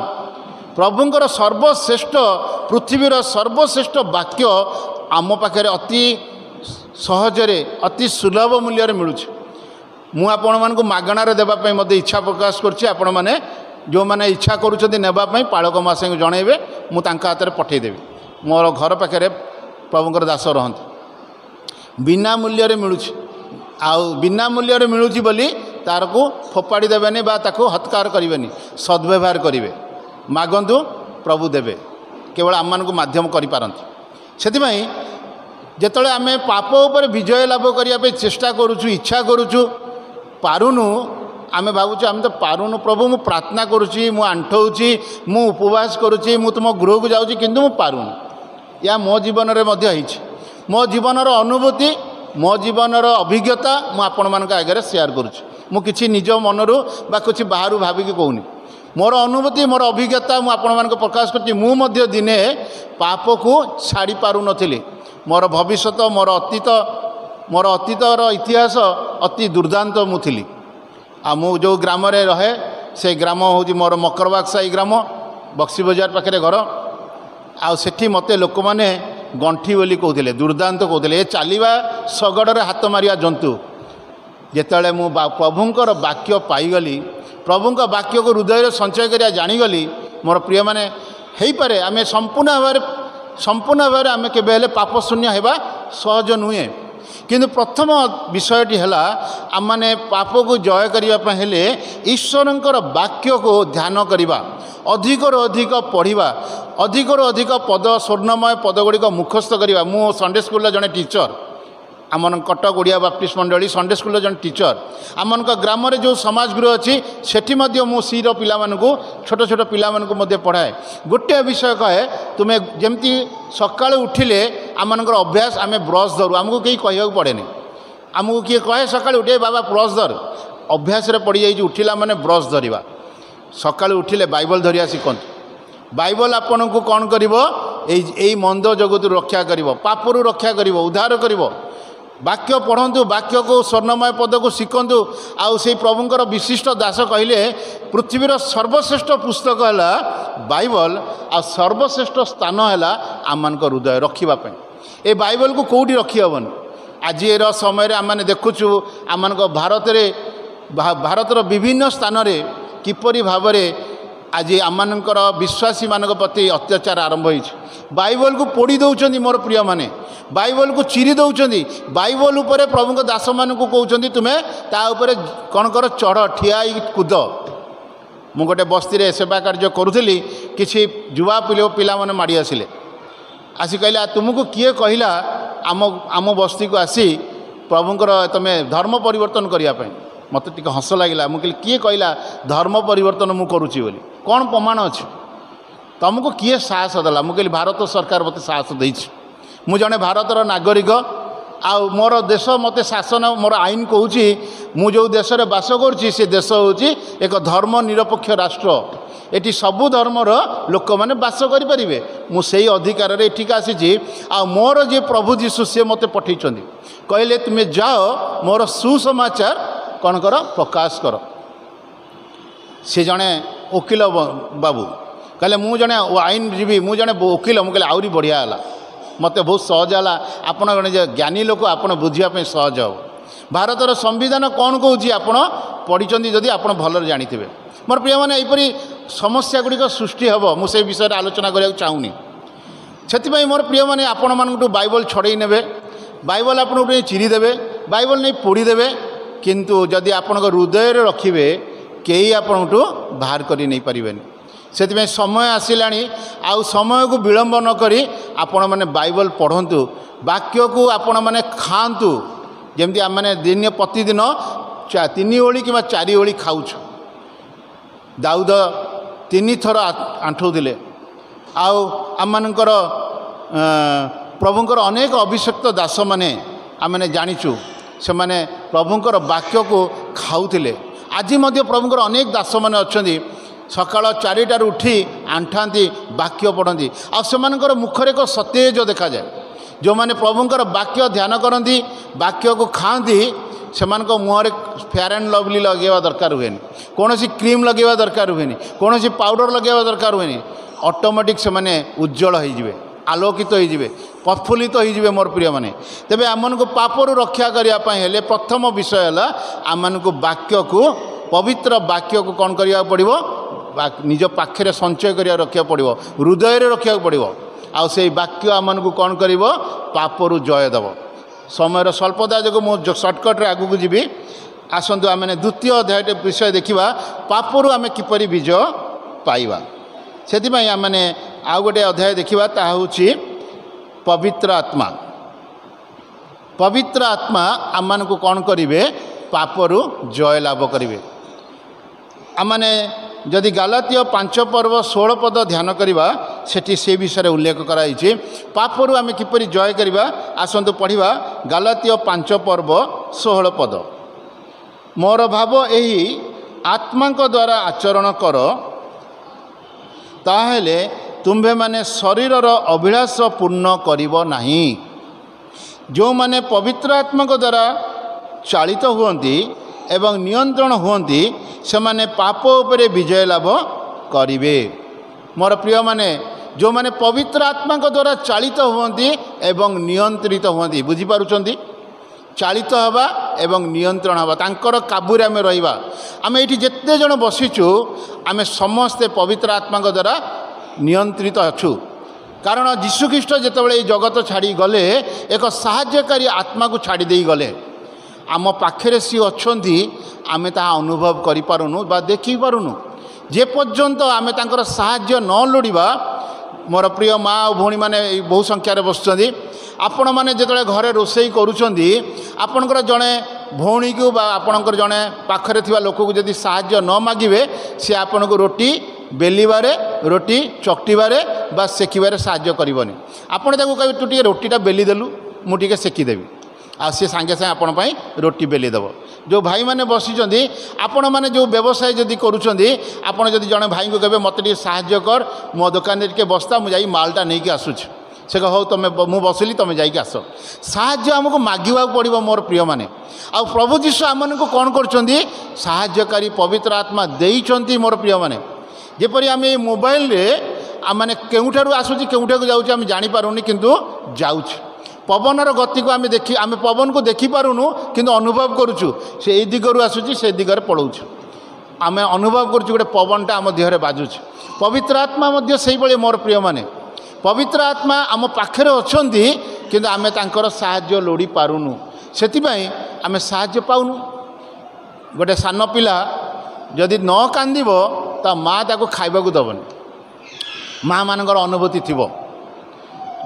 Speaker 3: ପ୍ରଭୁଙ୍କର ସର୍ବଶ୍ରେଷ୍ଠ, ପୃଥିବୀର ସର୍ବଶ୍ରେଷ୍ଠ ବାକ୍ୟ ଆମ ପାଖରେ ଅତି ସହଜରେ, ଅତି ସୁଲଭ ମୂଲ୍ୟରେ ମିଳୁଛି। ମୁଁ ଆପଣମାନଙ୍କୁ ମାଗଣାରେ ଦେବା ପାଇଁ ମଧ୍ୟ ଇଚ୍ଛା ପ୍ରକାଶ କରୁଛି। ଆପଣମାନେ ଯେଉଁମାନେ ଇଚ୍ଛା କରୁଛନ୍ତି ନେବା ପାଇଁ ପାଳକ ମାସଙ୍କୁ ଜଣାଇବେ, ମୁଁ ତାଙ୍କ ହାତରେ ପଠାଇଦେବି। ମୋର ଘର ପାଖରେ ପ୍ରଭୁଙ୍କର ଦାସ ରହନ୍ତି। ବିନା ମୂଲ୍ୟରେ ମିଳୁଛି। ଆଉ ବିନା ମୂଲ୍ୟରେ ମିଳୁଛି ବୋଲି ତାରକୁ ଫୋପାଡ଼ି ଦେବେନି ବା ତାକୁ ହତ୍କାର କରିବେନି, ସଦ୍ବ୍ୟବହାର କରିବେ। ମାଗନ୍ତୁ, ପ୍ରଭୁ ଦେବେ। କେବଳ ଆମମାନଙ୍କୁ ମାଧ୍ୟମ କରିପାରନ୍ତି। ସେଥିପାଇଁ ଯେତେବେଳେ ଆମେ ପାପ ଉପରେ ବିଜୟ ଲାଭ କରିବା ପାଇଁ ଚେଷ୍ଟା କରୁଛୁ, ଇଚ୍ଛା କରୁଛୁ, ପାରୁନୁ, ଆମେ ଭାବୁଛୁ ଆମେ ତ ପାରୁନୁ ପ୍ରଭୁ, ମୁଁ ପ୍ରାର୍ଥନା କରୁଛି, ମୁଁ ଆଣ୍ଠଉଛି, ମୁଁ ଉପବାସ କରୁଛି, ମୁଁ ତୁମ ଗୃହକୁ ଯାଉଛି, କିନ୍ତୁ ମୁଁ ପାରୁନି। ଏହା ମୋ ଜୀବନରେ ମଧ୍ୟ ହେଇଛି। ମୋ ଜୀବନର ଅନୁଭୂତି, ମୋ ଜୀବନର ଅଭିଜ୍ଞତା ମୁଁ ଆପଣମାନଙ୍କ ଆଗରେ ସେୟାର କରୁଛି। ମୁଁ କିଛି ନିଜ ମନରୁ ବା କିଛି ବାହାରୁ ଭାବିକି କହୁନି। ମୋର ଅନୁଭୂତି, ମୋର ଅଭିଜ୍ଞତା ମୁଁ ଆପଣମାନଙ୍କୁ ପ୍ରକାଶ କରୁଛି। ମୁଁ ମଧ୍ୟ ଦିନେ ପାପକୁ ଛାଡ଼ି ପାରୁନଥିଲି। ମୋର ଭବିଷ୍ୟତ, ମୋର ଅତୀତର ଇତିହାସ ଅତି ଦୁର୍ଦ୍ଦାନ୍ତ ମୁଁ ଥିଲି। ଆଉ ମୁଁ ଯେଉଁ ଗ୍ରାମରେ ରହେ, ସେ ଗ୍ରାମ ହେଉଛି ମୋର ମକରବାଗ ସାହି ଗ୍ରାମ, ବକ୍ସି ବଜାର ପାଖରେ ଘର। ଆଉ ସେଠି ମୋତେ ଲୋକମାନେ ଗଣ୍ଠି ବୋଲି କହୁଥିଲେ, ଦୁର୍ଦ୍ଦାନ୍ତ କହୁଥିଲେ, ଏ ଚାଲିବା ଶଗଡ଼ରେ ହାତ ମାରିବା ଜନ୍ତୁ। ଯେତେବେଳେ ମୁଁ ପ୍ରଭୁଙ୍କର ବାକ୍ୟ ପାଇଗଲି, ପ୍ରଭୁଙ୍କ ବାକ୍ୟକୁ ହୃଦୟରେ ସଞ୍ଚୟ କରିବା ଜାଣିଗଲି, ମୋର ପ୍ରିୟମାନେ, ହେଇପାରେ ଆମେ ସମ୍ପୂର୍ଣ୍ଣ ଭାବରେ ଆମେ କେବେ ହେଲେ ପାପ ଶୂନ୍ୟ ହେବା ସହଜ ନୁହେଁ। କିନ୍ତୁ ପ୍ରଥମ ବିଷୟଟି ହେଲା, ଆମମାନେ ପାପକୁ ଜୟ କରିବା ପାଇଁ ହେଲେ ଈଶ୍ୱରଙ୍କର ବାକ୍ୟକୁ ଧ୍ୟାନ କରିବା, ଅଧିକରୁ ଅଧିକ ପଢ଼ିବା, ଅଧିକରୁ ଅଧିକ ପଦ, ସ୍ୱର୍ଣ୍ଣମୟ ପଦଗୁଡ଼ିକ ମୁଖସ୍ଥ କରିବା। ମୁଁ ସଣ୍ଡେ ସ୍କୁଲର ଜଣେ ଟିଚର। ଆମର କଟକ ଓଡ଼ିଆ ବାପ୍ଟିଷ୍ଟ ମଣ୍ଡଳୀ ସଣ୍ଡେ ସ୍କୁଲର ଜଣେ ଟିଚର। ଆମମାନଙ୍କ ଗ୍ରାମରେ ଯେଉଁ ସମାଜ ଗୃହ ଅଛି, ସେଠି ମଧ୍ୟ ମୁଁ ସିର ପିଲାମାନଙ୍କୁ, ଛୋଟ ଛୋଟ ପିଲାମାନଙ୍କୁ ମଧ୍ୟ ପଢ଼ାଏ। ଗୋଟିଏ ବିଷୟ କହେ, ତୁମେ ଯେମିତି ସକାଳୁ ଉଠିଲେ ଆମମାନଙ୍କର ଅଭ୍ୟାସ, ଆମେ ବ୍ରସ୍ ଧରୁ, ଆମକୁ କେହି କହିବାକୁ ପଡ଼େନି। ଆମକୁ କିଏ କହେ ସକାଳୁ ଉଠେ ବାବା ବ୍ରସ୍ ଧର, ଅଭ୍ୟାସରେ ପଡ଼ିଯାଇଛି ଉଠିଲା ମାନେ ବ୍ରସ୍ ଧରିବା। ସକାଳୁ ଉଠିଲେ ବାଇବଲ ଧରିବା ଶିଖନ୍ତୁ। ବାଇବଲ ଆପଣଙ୍କୁ କ'ଣ କରିବ? ଏଇ ମନ୍ଦ ଜଗତରୁ ରକ୍ଷା କରିବ, ପାପରୁ ରକ୍ଷା କରିବ, ଉଦ୍ଧାର କରିବ। ବାକ୍ୟ ପଢ଼ନ୍ତୁ, ବାକ୍ୟକୁ, ସ୍ୱର୍ଣ୍ଣମୟ ପଦକୁ ଶିଖନ୍ତୁ। ଆଉ ସେଇ ପ୍ରଭୁଙ୍କର ବିଶିଷ୍ଟ ଦାସ କହିଲେ, ପୃଥିବୀର ସର୍ବଶ୍ରେଷ୍ଠ ପୁସ୍ତକ ହେଲା ବାଇବଲ, ଆଉ ସର୍ବଶ୍ରେଷ୍ଠ ସ୍ଥାନ ହେଲା ଆମମାନଙ୍କ ହୃଦୟ ରଖିବା ପାଇଁ। ଏ ବାଇବଲକୁ କେଉଁଠି ରଖିହେବନି। ଆଜିର ସମୟରେ ଆମେ ଦେଖୁଛୁ ଆମମାନଙ୍କ ଭାରତର ବିଭିନ୍ନ ସ୍ଥାନରେ କିପରି ଭାବରେ ଆଜି ଆମମାନଙ୍କର ବିଶ୍ୱାସୀମାନଙ୍କ ପ୍ରତି ଅତ୍ୟାଚାର ଆରମ୍ଭ ହୋଇଛି। ବାଇବଲକୁ ପୋଡ଼ି ଦେଉଛନ୍ତି ମୋର ପ୍ରିୟମାନେ, ବାଇବଲକୁ ଚିରି ଦେଉଛନ୍ତି। ବାଇବଲ ଉପରେ ପ୍ରଭୁଙ୍କ ଦାସମାନଙ୍କୁ କହୁଛନ୍ତି, ତୁମେ ତା ଉପରେ କ'ଣ କର? ଚଢ଼, ଠିଆ ହେଇ କୁଦ। ମୁଁ ଗୋଟେ ବସ୍ତିରେ ସେବା କାର୍ଯ୍ୟ କରୁଥିଲି। କିଛି ଯୁବା ପିଲାମାନେ ମାଡ଼ି ଆସିଲେ, ଆସି କହିଲେ, ତୁମକୁ କିଏ କହିଲା ଆମ ବସ୍ତିକୁ ଆସି ପ୍ରଭୁଙ୍କର ତୁମେ ଧର୍ମ ପରିବର୍ତ୍ତନ କରିବା ପାଇଁ? ମୋତେ ଟିକେ ହସ ଲାଗିଲା। ମୁଁ କହିଲି, କିଏ କହିଲା ଧର୍ମ ପରିବର୍ତ୍ତନ ମୁଁ କରୁଛି ବୋଲି? କ'ଣ ପ୍ରମାଣ ଅଛି? ତୁମକୁ କିଏ ସାହସ ଦେଲା? ମୁଁ କହିଲି, ଭାରତ ସରକାର ମୋତେ ସାହସ ଦେଇଛି। ମୁଁ ଜଣେ ଭାରତର ନାଗରିକ। ଆଉ ମୋର ଦେଶ ମୋତେ ଶାସନ, ମୋର ଆଇନ କହୁଛି, ମୁଁ ଯେଉଁ ଦେଶରେ ବାସ କରୁଛି ସେ ଦେଶ ହେଉଛି ଏକ ଧର୍ମ ନିରପେକ୍ଷ ରାଷ୍ଟ୍ର। ଏଠି ସବୁ ଧର୍ମର ଲୋକମାନେ ବାସ କରିପାରିବେ। ମୁଁ ସେଇ ଅଧିକାରରେ ଏଠିକି ଆସିଛି। ଆଉ ମୋର ଯିଏ ପ୍ରଭୁ ଯୀଶୁ, ସିଏ ମୋତେ ପଠାଇଛନ୍ତି। କହିଲେ, ତୁମେ ଯାଅ, ମୋର ସୁସମାଚାର କ'ଣ କର? ପ୍ରକାଶ କର। ସେ ଜଣେ ଓକିଲ ବାବୁ କହିଲେ, ମୁଁ ଜଣେ ଆଇନଜୀବୀ, ମୁଁ ଜଣେ ଓକିଲ। ମୁଁ କହିଲି, ଆହୁରି ବଢ଼ିଆ ହେଲା, ମୋତେ ବହୁତ ସହଜ ହେଲା। ଆପଣ ଜଣେ ଜ୍ଞାନୀ ଲୋକ, ଆପଣ ବୁଝିବା ପାଇଁ ସହଜ ହେବ। ଭାରତର ସମ୍ବିଧାନ କ'ଣ କହୁଛି ଆପଣ ପଢ଼ିଛନ୍ତି ଯଦି ଆପଣ ଭଲରେ ଜାଣିଥିବେ। मोर प्रिय मैंने यहीपरी समस्या गुड़िक सृष्टि हम मुझे विषय आलोचना करने चाहूनी से मोर प्रिय मैंने आपण मानू बाइबल छड़े ने बाइबल आपको चिरीदे बाइबल नहीं पोड़ीदे किंतु जदि आपण हृदय रखिए कई आपठू बाहर कर नहीं पारे से समय आसला आउ समय को विलंब नक आपण मैंने बाइबल पढ़ु वाक्य को आपण मैंने खातु जमती आम मैंने दिन प्रतिदिन 3 ओली कि 4 ओली खाऊ दाऊद 3 थर आंठौले आमर प्रभुंकर अनेक अभिषक्त दास मैंने आम जाचु से मैंने प्रभुंकर वाक्य को खाऊले आज प्रभुंकर अनेक दास मैंने अच्छा सकाल 4टार उठी आंठाती वाक्य पढ़ती आर मुखर एक सतेज देखा जाए जो मैंने प्रभुंकर वाक्य ध्यान करती वाक्य को खाती से मुहर फेयर एंड लवली लगेवा दरकार हुए कौन सी क्रीम लगेवा दरकार हुए कौन सी पाउडर लगेवा दरकार हुए ऑटोमेटिक से मैंने उज्जवल होइजिवे आलोकित होइजिवे प्रफुल्लित होइजिवे मोर प्रिय माने तेबे आमन को पापरु रक्षा करिया पय हेले प्रथम विषय है आमन को वाक्य को पवित्र वाक्य को कौन करिया पड़िवो निज पाखे संचय करिया रखिया पड़िवो हृदय रे रखिया पड़िवो आ से वाक्य आमन को कौन करिवो पापरु जय देव समय स्वल्पता जो मुझे सर्टकट्रे आगू को जीवी आसतु आम द्वितीय अध्याय विषय देखा पापरु आम किपरि विजय पाइबा से आम आउ गोटे अध्याय देखा ता हूँ पवित्र आत्मा पवित्र आत्मा आम को कौन करेंगे पापरु जय लाभ करेंगे आमने जदि गालातिय 5 पर्व 16 पद ध्यान करवा सेठी से विषय उल्लेख कराई पापरु आम किपरि जय करवा आसतु पढ़ा गालातिय 5 पर्व 16 पद मोर भाव यही आत्मा द्वारा आचरण कर ताहेले तुम्भे माने शरीरर अभिलाष पूर्ण करिवो नाही जो माने पवित्र आत्मा द्वारा चालित हुअन्ति एवं नियंत्रण हुअन्ति से माने पाप उपरे विजय लाभ करिवे मोर प्रिय माने जो माने पवित्र आत्मा द्वारा चालित हुअन्ति एवं नियंत्रित हुअन्ति बुझी पारुछन्ति चालित हवा एवं नियंत्रण हवा तांकर काबूरे आमे रहिबा आमे एठी जेते जण बसिचु आमे समस्ते पवित्र आत्मा द्वारा नियंत्रित अछु कारण यीशुख्रीष्ट जितेबाला जगत छाड़ी गले एक साहाय्यकारी आत्मा को छाड़ी दे गले आम पाखे सी अच्छा आमे ता अनुभव करूँ बा देखी पारुनु जे पर्यंत आमे तांकर साहाय्य न लोड़िबा मोर प्रिय माँ और भौणी मैंने बहु संख्यार बसुँच आपण मैंने जिते घरे रोषे करुँच आपणकर जड़े भौणी को आपणकर जड़े पाखरे थिबा लोक को जदि साहाय्य न मागिबे सी आपण को रोटी बेलिबारे रोटी चकटिबारे बा सेकिबारे साहाय्य करबनी आपण ताको कहबे तू टिके रोटीटा बेली देलु मु टिके सेकिदेवी आ सी सांगे सांगे आपण पई रोटी बेली देव जो भाई माने बसिचंदी आपण माने जो व्यवसाय जदि करूचंदी आपण जदि जने भाई को कहबे मते टिके साहाय्य कर मो दुकान रे टिके बस्ता मु जाई मालटा नेकी आसुछ से कह हो तुम मु बसिली तुम जाइक आस साहाय्य आमको मागिबा पड़िबो मोर प्रिय माने आ प्रभु जीशु आमन को कौन करचंदी साहाय्यकारी पवित्र आत्मा देइचंती मोर प्रिय माने जेपरि आम मोबाइल रे आम केउठारु आसुची केउठा को जाउची आम जानि पारुनी किंतु जाउची पवनर गति को आम देखी आम पवन को देखी पारुनु किंतु अनुभव करुचु से ए दिगरु आसुची से दिगरे पळौछु आम अनुभव करुचु गोटे पवनटा आम देहरे बाजुची पवित्र आत्मा मध्य सेहि भଳି मोर प्रिय माने पवित्र आत्मा आम पाखरे अछंती किंतु आम तांकर साहाय्य लोड़ी पारुनु सेतिबाई आम साहाय्य पाउनु गोटे सान पिला जदि न कांदिबो ता माँ ताको खाइबाकू दबनी माँ मानकर अनुभूति थिबो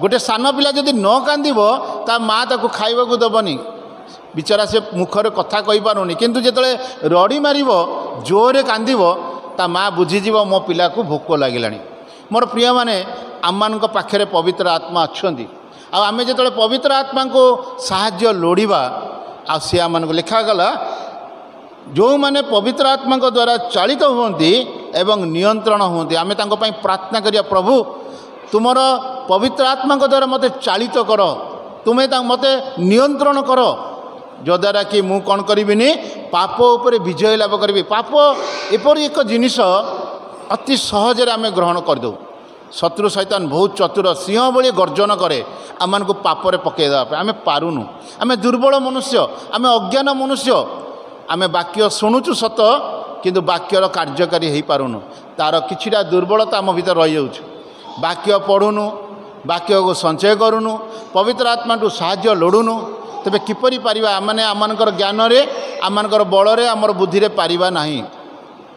Speaker 3: गोटे सान पिला जदि न कांदिबो ता माँ ताको खाइबाकू दबनी बिचारा से मुखर कथा कहि पारुनी किंतु जेतले रड़ी मारिबो जोरे कांदिबो ता माँ बुझीजिबो मो पिला को भोक लागिलानी मोर प्रिय माने आम पाखे पवित्र आत्मा अच्छी आम जो पवित्र आत्मा को साहाय्य लोड़वा आ सी आम लिखागला जो मैंने पवित्र आत्मा द्वारा चालित हुअन्ति एवं नियंत्रण हुअन्ति आमे तांको पई प्रार्थना करिया प्रभु तुमर पवित्र आत्मा द्वारा मते चालित कर तुम्हें मते नियंत्रण कर जद्वारा कि मु कौन करिबिनी पाप उपरे विजय लाभ करी पाप एपरि एक जिनिस अति सहजरे आमे ग्रहण करदौ शत्रु शैतान बहुत चतुर सिंह भली गर्जन करे आम को पापरे पकईदेप आम पारुनु आम दुर्बल मनुष्य आम अज्ञान मनुष्य आम वाक्य शुणुचु सत କିନ୍ତୁ ବାକ୍ୟର କାର୍ଯ୍ୟକାରୀ ହେଇପାରୁନୁ। ତାର କିଛିଟା ଦୁର୍ବଳତା ଆମ ଭିତରେ ରହିଯାଉଛି। ବାକ୍ୟ ପଢ଼ୁନୁ, ବାକ୍ୟକୁ ସଞ୍ଚୟ କରୁନୁ, ପବିତ୍ର ଆତ୍ମାଠୁ ସାହାଯ୍ୟ ଲୋଡ଼ୁନୁ। ତେବେ କିପରି ପାରିବା? ମାନେ ଆମମାନଙ୍କର ଜ୍ଞାନରେ, ଆମମାନଙ୍କର ବଳରେ, ଆମର ବୁଦ୍ଧିରେ ପାରିବା ନାହିଁ।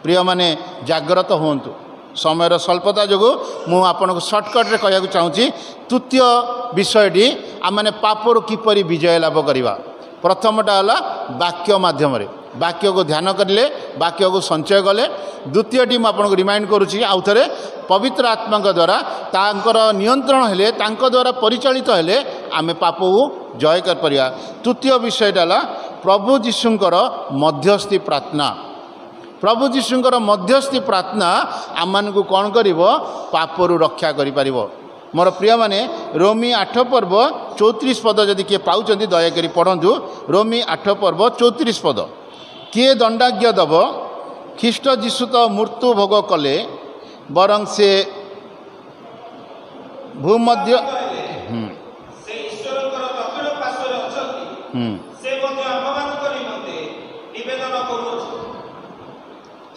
Speaker 3: ପ୍ରିୟମାନେ, ଜାଗ୍ରତ ହୁଅନ୍ତୁ। ସମୟର ସ୍ୱଳ୍ପତା ଯୋଗୁଁ ମୁଁ ଆପଣଙ୍କୁ ସର୍ଟକଟ୍ରେ କହିବାକୁ ଚାହୁଁଛି। ତୃତୀୟ ବିଷୟଟି, ଆମମାନେ ପାପରୁ କିପରି ବିଜୟ ଲାଭ କରିବା। ପ୍ରଥମଟା ହେଲା ବାକ୍ୟ ମାଧ୍ୟମରେ, ବାକ୍ୟକୁ ଧ୍ୟାନ କରିଲେ, ବାକ୍ୟକୁ ସଞ୍ଚୟ କଲେ। ଦ୍ୱିତୀୟଟି ମୁଁ ଆପଣଙ୍କୁ ରିମାଇଣ୍ଡ କରୁଛି ଆଉ ଥରେ, ପବିତ୍ର ଆତ୍ମାଙ୍କ ଦ୍ୱାରା ତାଙ୍କର ନିୟନ୍ତ୍ରଣ ହେଲେ, ତାଙ୍କ ଦ୍ୱାରା ପରିଚାଳିତ ହେଲେ ଆମେ ପାପକୁ ଜୟ କରିପାରିବା। ତୃତୀୟ ବିଷୟଟା ହେଲା ପ୍ରଭୁ ଯୀଶୁଙ୍କର ମଧ୍ୟସ୍ଥି ପ୍ରାର୍ଥନା। ପ୍ରଭୁ ଯୀଶୁଙ୍କର ମଧ୍ୟସ୍ଥି ପ୍ରାର୍ଥନା ଆମମାନଙ୍କୁ କ'ଣ କରିବ? ପାପରୁ ରକ୍ଷା କରିପାରିବ। ମୋର ପ୍ରିୟମାନେ, ରୋମୀ 8 ପର୍ବ 34 ପଦ ଯଦି କିଏ ପାଉଛନ୍ତି ଦୟାକରି ପଢ଼ନ୍ତୁ। ରୋମୀ 8 ପର୍ବ 34 ପଦ। କିଏ ଦଣ୍ଡାଜ୍ଞ ଦେବ? ଖ୍ରୀଷ୍ଟ ଯୀଶୁ ତ ମୃତ୍ୟୁ ଭୋଗ କଲେ, ବରଂ ସେ ଭୂମଧ୍ୟ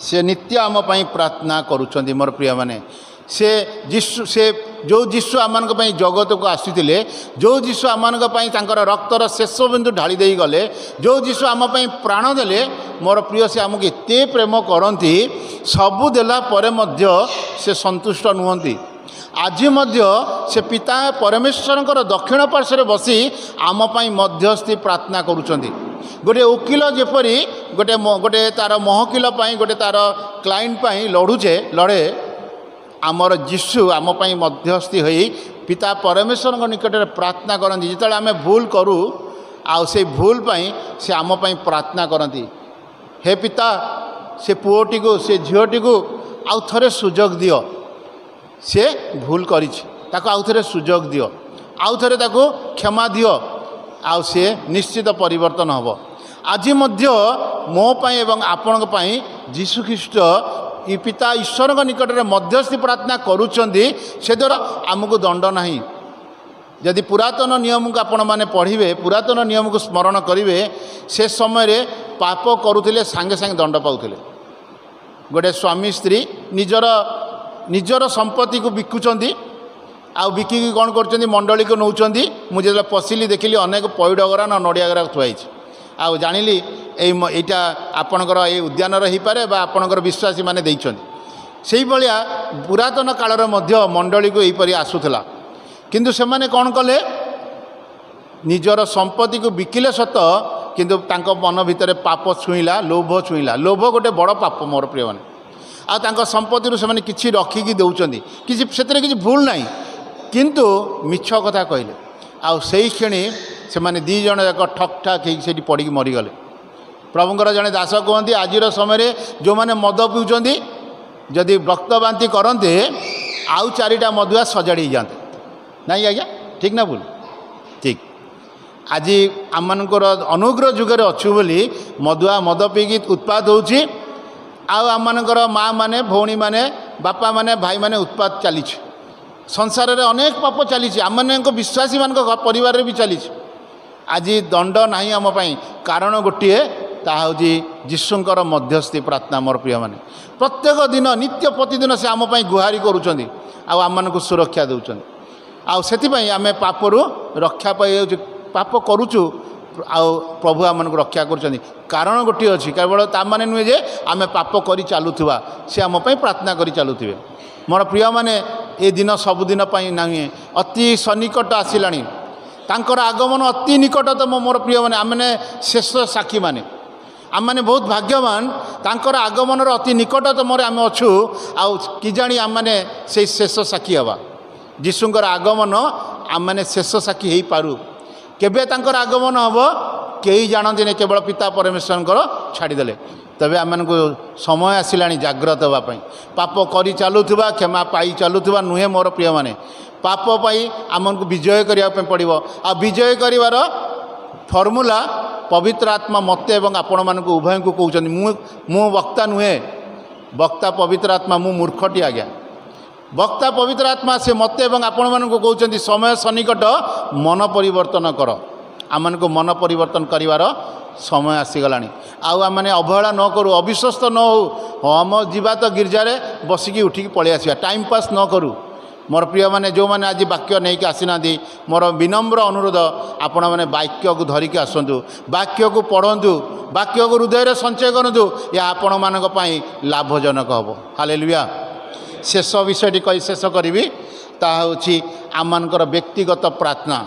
Speaker 3: ସେ ନିତ୍ୟ ଆମ ପାଇଁ ପ୍ରାର୍ଥନା କରୁଛନ୍ତି। ମୋର ପ୍ରିୟମାନେ, ସେ ଯୀଶୁ, ସେ ଯେଉଁ ଯୀଶୁ ଆମମାନଙ୍କ ପାଇଁ ଜଗତକୁ ଆସିଥିଲେ, ଯେଉଁ ଯୀଶୁ ଆମମାନଙ୍କ ପାଇଁ ତାଙ୍କର ରକ୍ତର ଶେଷ ବିନ୍ଦୁ ଢାଳି ଦେଇଗଲେ, ଯେଉଁ ଯୀଶୁ ଆମ ପାଇଁ ପ୍ରାଣ ଦେଲେ, ମୋର ପ୍ରିୟ, ସେ ଆମକୁ ଏତେ ପ୍ରେମ କରନ୍ତି, ସବୁ ଦେଲା ପରେ ମଧ୍ୟ ସେ ସନ୍ତୁଷ୍ଟ ନୁହନ୍ତି। ଆଜି ମଧ୍ୟ ସେ ପିତା ପରମେଶ୍ୱରଙ୍କର ଦକ୍ଷିଣ ପାର୍ଶ୍ୱରେ ବସି ଆମ ପାଇଁ ମଧ୍ୟସ୍ଥି ପ୍ରାର୍ଥନା କରୁଛନ୍ତି। ଗୋଟିଏ ଓକିଲ ଯେପରି ଗୋଟେ ତାର ମହକିଲ ପାଇଁ, ଗୋଟେ ତାର କ୍ଲାଏଣ୍ଟ ପାଇଁ ଲଢ଼େ, ଆମର ଯୀଶୁ ଆମ ପାଇଁ ମଧ୍ୟସ୍ଥି ହୋଇ ପିତା ପରମେଶ୍ୱରଙ୍କ ନିକଟରେ ପ୍ରାର୍ଥନା କରନ୍ତି। ଯେତେବେଳେ ଆମେ ଭୁଲ କରୁ, ଆଉ ସେଇ ଭୁଲ ପାଇଁ ସେ ଆମ ପାଇଁ ପ୍ରାର୍ଥନା କରନ୍ତି। ହେ ପିତା, ସେ ପୁଅଟିକୁ, ସେ ଝିଅଟିକୁ ଆଉ ଥରେ ସୁଯୋଗ ଦିଅ। ସେ ଭୁଲ କରିଛି, ତାକୁ ଆଉ ଥରେ ସୁଯୋଗ ଦିଅ, ଆଉ ଥରେ ତାକୁ କ୍ଷମା ଦିଅ, ଆଉ ସେ ନିଶ୍ଚିତ ପରିବର୍ତ୍ତନ ହେବ। ଆଜି ମଧ୍ୟ ମୋ ପାଇଁ ଏବଂ ଆପଣଙ୍କ ପାଇଁ ଯୀଶୁଖ୍ରୀଷ୍ଟ ପିତା ଈଶ୍ୱରଙ୍କ ନିକଟରେ ମଧ୍ୟସ୍ଥି ପ୍ରାର୍ଥନା କରୁଛନ୍ତି। ସେ ଦ୍ୱାରା ଆମକୁ ଦଣ୍ଡ ନାହିଁ। ଯଦି ପୁରାତନ ନିୟମକୁ ଆପଣମାନେ ପଢ଼ିବେ, ପୁରାତନ ନିୟମକୁ ସ୍ମରଣ କରିବେ, ସେ ସମୟରେ ପାପ କରୁଥିଲେ ସାଙ୍ଗେ ସାଙ୍ଗେ ଦଣ୍ଡ ପାଉଥିଲେ। ଗୋଟେ ସ୍ୱାମୀ ସ୍ତ୍ରୀ ନିଜର ସମ୍ପତ୍ତିକୁ ବିକୁଛନ୍ତି, ଆଉ ବିକିକି କ'ଣ କରୁଛନ୍ତି? ମଣ୍ଡଳୀକୁ ନେଉଛନ୍ତି। ମୁଁ ଯେତେବେଳେ ପଶିଲି ଦେଖିଲି ଅନେକ ପଇଡ଼ ଗରା ନଡ଼ିଆ ଗରା ଥୁଆ ହେଇଛି। ଆଉ ଜାଣିଲି ଏଇଟା ଆପଣଙ୍କର ଏଇ ଉଦ୍ୟାନର ହେଇପାରେ ବା ଆପଣଙ୍କର ବିଶ୍ୱାସୀ ମାନେ ଦେଇଛନ୍ତି। ସେଇଭଳିଆ ପୁରାତନ କାଳରେ ମଧ୍ୟ ମଣ୍ଡଳୀକୁ ଏହିପରି ଆସୁଥିଲା। କିନ୍ତୁ ସେମାନେ କ'ଣ କଲେ? ନିଜର ସମ୍ପତ୍ତିକୁ ବିକିଲେ ସତ, କିନ୍ତୁ ତାଙ୍କ ମନ ଭିତରେ ପାପ ଛୁଇଁଲା, ଲୋଭ ଛୁଇଁଲା। ଲୋଭ ଗୋଟେ ବଡ଼ ପାପ ମୋର ପ୍ରିୟମାନେ। ଆଉ ତାଙ୍କ ସମ୍ପତ୍ତିରୁ ସେମାନେ କିଛି ରଖିକି ଦେଉଛନ୍ତି, ସେଥିରେ କିଛି ଭୁଲ ନାହିଁ, କିନ୍ତୁ ମିଛ କଥା କହିଲେ। ଆଉ ସେଇ କ୍ଷଣି ସେମାନେ ଦୁଇ ଜଣ ଯାକ ଠକ୍ ଠାକ୍ ହେଇକି ସେଇଠି ପଡ଼ିକି ମରିଗଲେ। ପ୍ରଭୁଙ୍କର ଜଣେ ଦାସ କୁହନ୍ତି, ଆଜିର ସମୟରେ ଯେଉଁମାନେ ମଦ ପିଉଛନ୍ତି, ଯଦି ରକ୍ତ ବାନ୍ତି କରନ୍ତେ, ଆଉ 4ଟା ମଦୁଆ ସଜାଡ଼ି ହେଇଯାଆନ୍ତେ। ନାଇଁ ଆଜ୍ଞା, ଠିକ୍ ନା ଭୁଲ? ଠିକ୍। ଆଜି ଆମମାନଙ୍କର ଅନୁଗ୍ରହ ଯୁଗରେ ଅଛୁ ବୋଲି ମଦୁଆ ମଦ ପିଇକି ଉତ୍ପାତ ହେଉଛି, ଆଉ ଆମମାନଙ୍କର ମା' ମାନେ, ଭଉଣୀମାନେ, ବାପାମାନେ, ଭାଇମାନେ ଉତ୍ପାତ ଚାଲିଛି। ସଂସାରରେ ଅନେକ ପାପ ଚାଲିଛି, ଆମମାନଙ୍କ ବିଶ୍ୱାସୀମାନଙ୍କ ପରିବାରରେ ବି ଚାଲିଛି। ଆଜି ଦଣ୍ଡ ନାହିଁ ଆମ ପାଇଁ, କାରଣ ଗୋଟିଏ, ତାହା ହେଉଛି ଯୀଶୁଙ୍କର ମଧ୍ୟସ୍ଥି ପ୍ରାର୍ଥନା। ମୋର ପ୍ରିୟମାନେ, ପ୍ରତ୍ୟେକ ଦିନ ନିତ୍ୟ ପ୍ରତିଦିନ ସେ ଆମ ପାଇଁ ଗୁହାରି କରୁଛନ୍ତି, ଆଉ ଆମମାନଙ୍କୁ ସୁରକ୍ଷା ଦେଉଛନ୍ତି। ଆଉ ସେଥିପାଇଁ ଆମେ ପାପରୁ ରକ୍ଷା ପାଇଯାଉଛୁ। ପାପ କରୁଛୁ, ଆଉ ପ୍ରଭୁ ଆମମାନଙ୍କୁ ରକ୍ଷା କରୁଛନ୍ତି। କାରଣ ଗୋଟିଏ ଅଛି, କେବଳ ତାମାନେ ନୁହେଁ ଯେ ଆମେ ପାପ କରି ଚାଲୁଥିବା, ସେ ଆମ ପାଇଁ ପ୍ରାର୍ଥନା କରି ଚାଲୁଥିବେ। ମୋର ପ୍ରିୟମାନେ, ଏ ଦିନ ସବୁଦିନ ପାଇଁ ନାହିଁ, ଅତି ସନ୍ନିକଟ ଆସିଲାଣି। ତାଙ୍କର ଆଗମନ ଅତି ନିକଟତମ। ମୋର ପ୍ରିୟମାନେ, ଆମମାନେ ଶେଷ ସାକ୍ଷୀମାନେ, ଆମମାନେ ବହୁତ ଭାଗ୍ୟବାନ। ତାଙ୍କର ଆଗମନର ଅତି ନିକଟତମରେ ଆମେ ଅଛୁ, ଆଉ କି ଜାଣି ଆମମାନେ ସେଇ ଶେଷ ସାକ୍ଷୀ ହେବା। ଯୀଶୁଙ୍କର ଆଗମନ ଆମମାନେ ଶେଷ ସାକ୍ଷୀ ହେଇପାରୁ। କେବେ ତାଙ୍କର ଆଗମନ ହେବ କେହି ଜାଣନ୍ତିନି, କେବଳ ପିତା ପରମେଶ୍ୱରଙ୍କର ଛାଡ଼ିଦେଲେ। ତେବେ ଆମମାନଙ୍କୁ ସମୟ ଆସିଲାଣି ଜାଗ୍ରତ ହେବା ପାଇଁ। ପାପ କରି ଚାଲୁଥିବା, କ୍ଷମା ପାଇ ଚାଲୁଥିବା ନୁହେଁ ମୋର ପ୍ରିୟମାନେ। ପାପ ପାଇଁ ଆମକୁ ବିଜୟ କରିବା ପାଇଁ ପଡ଼ିବ। ଆଉ ବିଜୟ କରିବାର ଫର୍ମୁଲା ପବିତ୍ର ଆତ୍ମା ମୋତେ ଏବଂ ଆପଣମାନଙ୍କୁ ଉଭୟଙ୍କୁ କହୁଛନ୍ତି। ମୁଁ ବକ୍ତା ନୁହେଁ, ବକ୍ତା ପବିତ୍ର ଆତ୍ମା। ମୁଁ ମୂର୍ଖଟି ଆଜ୍ଞା। ବକ୍ତା ପବିତ୍ର ଆତ୍ମା ସେ ମୋତେ ଏବଂ ଆପଣମାନଙ୍କୁ କହୁଛନ୍ତି, ସମୟ ସନ୍ନିକଟ, ମନ ପରିବର୍ତ୍ତନ କର। ଆମମାନଙ୍କୁ ମନ ପରିବର୍ତ୍ତନ କରିବାର समय आसीगलानी आउ आम मैंने अवहेला न करूँ अविश्वस्त न हो हम जीवा तो गिरजार बसिकी उठिकी पलि आसवा टाइम पास न करूँ मोर प्रिय मैंने जो मैंने आज वाक्य नहीं कि आसीना मोर विनम्र अनुरोध आपण मैंने वाक्य को धरिकी आसतु वाक्य को पढ़ु वाक्य को हृदय संचय करूँ या आपण मान लाभजनक हम हालेलुया। शेष विषयटी कही शेष करी ताहा होछि आमनकर व्यक्तिगत प्रार्थना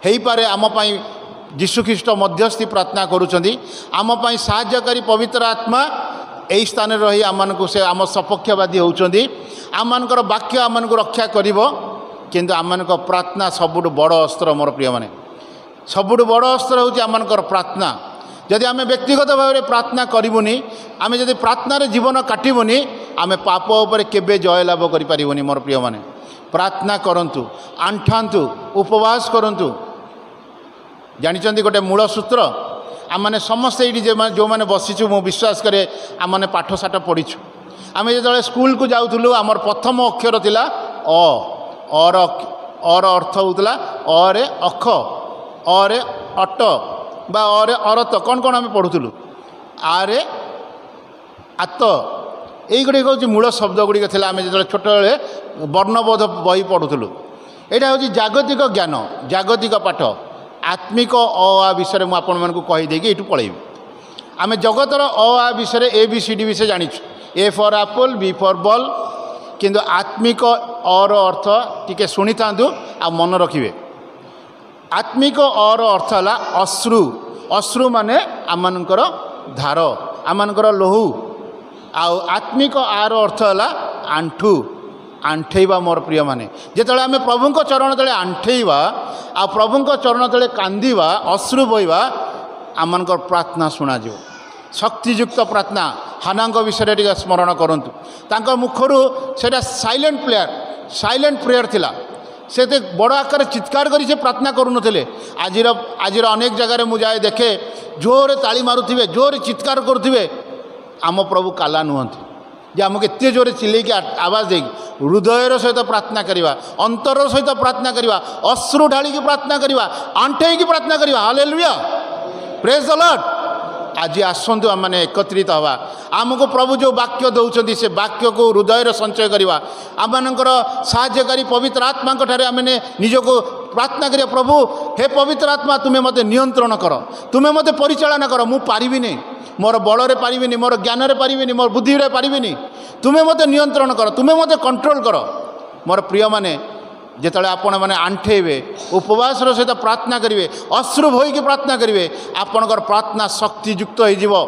Speaker 3: हेई पारे आम पई यीशुख्रीष्ट मध्यस्थी प्रार्थना करुछंदी आम पई सहायकारी पवित्र आत्मा एई स्थान रही आमनकु से आम सपक्षवादी होउछंदी आमनकर वाक्य आमनकु रक्षा करिवो किंतु आमनकर प्रार्थना सबुठ बड़ अस्त्र मोर प्रिय माने सबुठ बड़ अस्त्र होउछि आमनकर प्रार्थना जदि आम व्यक्तिगत भाव में प्रार्थना करूनी आम जदि प्रार्थनार जीवन काटबूनी आम पाप उपर केबे जय लाभ करें मोर प्रिय माने प्रार्थना करंतु आंठांतु उपवास करंतु जानिचंदी गोटे मूल सूत्र आम मैंने समस्ते ये जो मैंने बसीचु मु विश्वास करे आम मैंने पाठशाठ पढ़ीचु आम जो स्कूल को जाऊँ आमर प्रथम अक्षर थिला अर अर्थ होता अरे अख अरे अट बा अरे अरत कौन कौन आम पढ़ुलु आरे आत यही हूँ मूल शब्द गुड़िक थे आम जो छोट वर्णबोध बही पढ़ुलु यहाँ हूँ जागतिक ज्ञान जागतिक पाठ आत्मिक अ आ विषय मुझे आपण मानक कहीदेकी ये पलैबी आम जगतर अ आ विषय ABCD विषय जानीचु A for Apple B for ball किंतु आत्मिक अर अर्थ टिके शुणी था आ मन रखिए आत्मिक अर अर्थ है अश्रु अश्रु माने आमनकर धार आमनकर लोहू आत्मिक आर अर्थ है आंठू आंठेवा मोर प्रिय माने जिते आम प्रभु चरण तले आंठेवा आ प्रभु चरण तले कांदीवा अश्रु बोईवा आमनकर प्रार्थना शुणा शक्तियुक्त प्रार्थना हाना विषय टे स्मरण करंतु तांका मुखरू सेटा साइलेंट प्रेयर थिला से बड़ आकार चित्कार करी से प्रार्थना करूनथिले आजिर अनेक जगह मुझे देखे जोरे ताली मारुथिबे जोरे चित्कार करुथिबे आम प्रभु काला नुहंती जे आमको एत जोरे चिल्लैकी आवाज दे हृदयर सहित प्रार्थना करवा अंतर सहित प्रार्थना करवा अश्रु ढालिकी प्रार्थना करवा आंठेकी प्रार्थना करवा हालेलुया प्रेज द लॉर्ड। आज आसतु आम मैंने एकत्रित हवा आमको प्रभु जो वाक्य दौरान से वाक्य को हृदय संचय करवा आमर साहाय्यकारी पवित्र आत्मा आम निजको प्रार्थना करिया प्रभु हे पवित्र आत्मा तुम्हें मत नियंत्रण कर तुम्हें मत परिचालना कर मु पारिबिनी मोर बल पारिबिनी मोर ज्ञान पारिबिनी मोर बुद्धि पारिबिनी तुम्हें मत नियंत्रण कर तुम्हें मत कंट्रोल कर मोर प्रिय माने जिते आपण मैंने आंठेबे उपवास सहित प्रार्थना करेंगे अश्रु होइकी प्रार्थना करेंगे आपणकर प्रार्थना शक्तियुक्त हो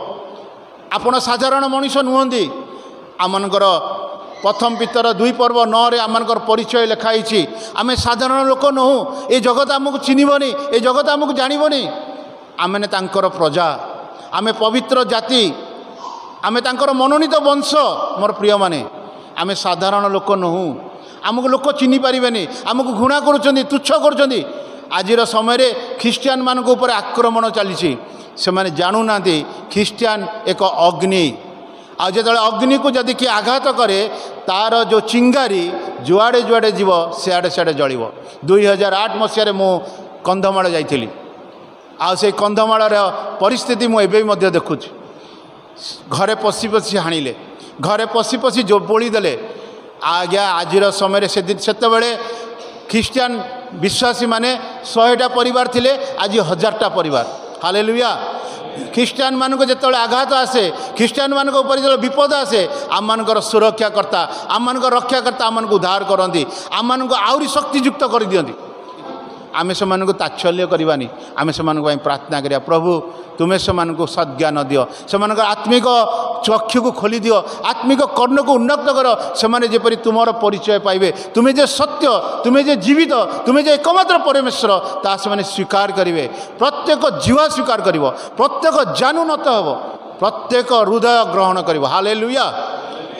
Speaker 3: आपण साधारण मनीष नुहंती आमनकर प्रथम पितर 2 पर्व 9 रे आमनकर परिचय लिखाई आम साधारण लोक नहु ये जगत आमको चिन्हबनी ये जगत आमको जानबनी आमने तांकर प्रजा आमे पवित्र जाति आमे तांकर मनोनीत वंश मोर प्रिय माने आमे साधारण लोक नहु आमको लोक चिन्ह पारे आमको घृणा करुँच तुच्छ करुँच आजिर समय ख्रीस्टियान मानक ऊपर आक्रमण चली से माने जानूना ख्रीस्टियान एक अग्नि आ जो अग्नि को जदि किए आघात करे तार जो चिंगारी जुआड़े जुआड़े जीव सियाड़े सियाड़े जल 2008 मसीह मु कंधमाल जाइली से कंधमाल परिस्थिति मुझे देखुची घरे पशि पशि हाणिले घरे पशि पशि जो बोलीदेले आज्ञा आजिर समय से ख्रीस्टियान विश्वासी माने 100टा परिवार थिले आज 1000टा परिवार हालेलुया। ख्रीस्टियान मानक जो आघात आसे ख्रीस्टियान मानक ऊपर जो विपद आसे आम मानकर सुरक्षाकर्ता आम मानक रक्षाकर्ता आम उद्धार करती आम मानक आहरी शक्तियुक्त कर दियंती आम से तात्सल्य करवानी आम से प्रार्थना करिया प्रभु तुम्हें से सद्ज्ञान दियो से आत्मिक चक्षु को खोली दियो आत्मिक कर्ण को उन्नत कर से जेपरी तुमर परिचय पाइबे तुम्हें जे सत्य तुम्हें जे जीवित तुम्हें जे एकमात्र परमेश्वर ता से स्वीकार करेंगे प्रत्येक जीवा स्वीकार कर प्रत्येक जानू नत हम प्रत्येक हृदय ग्रहण कर हालेलुया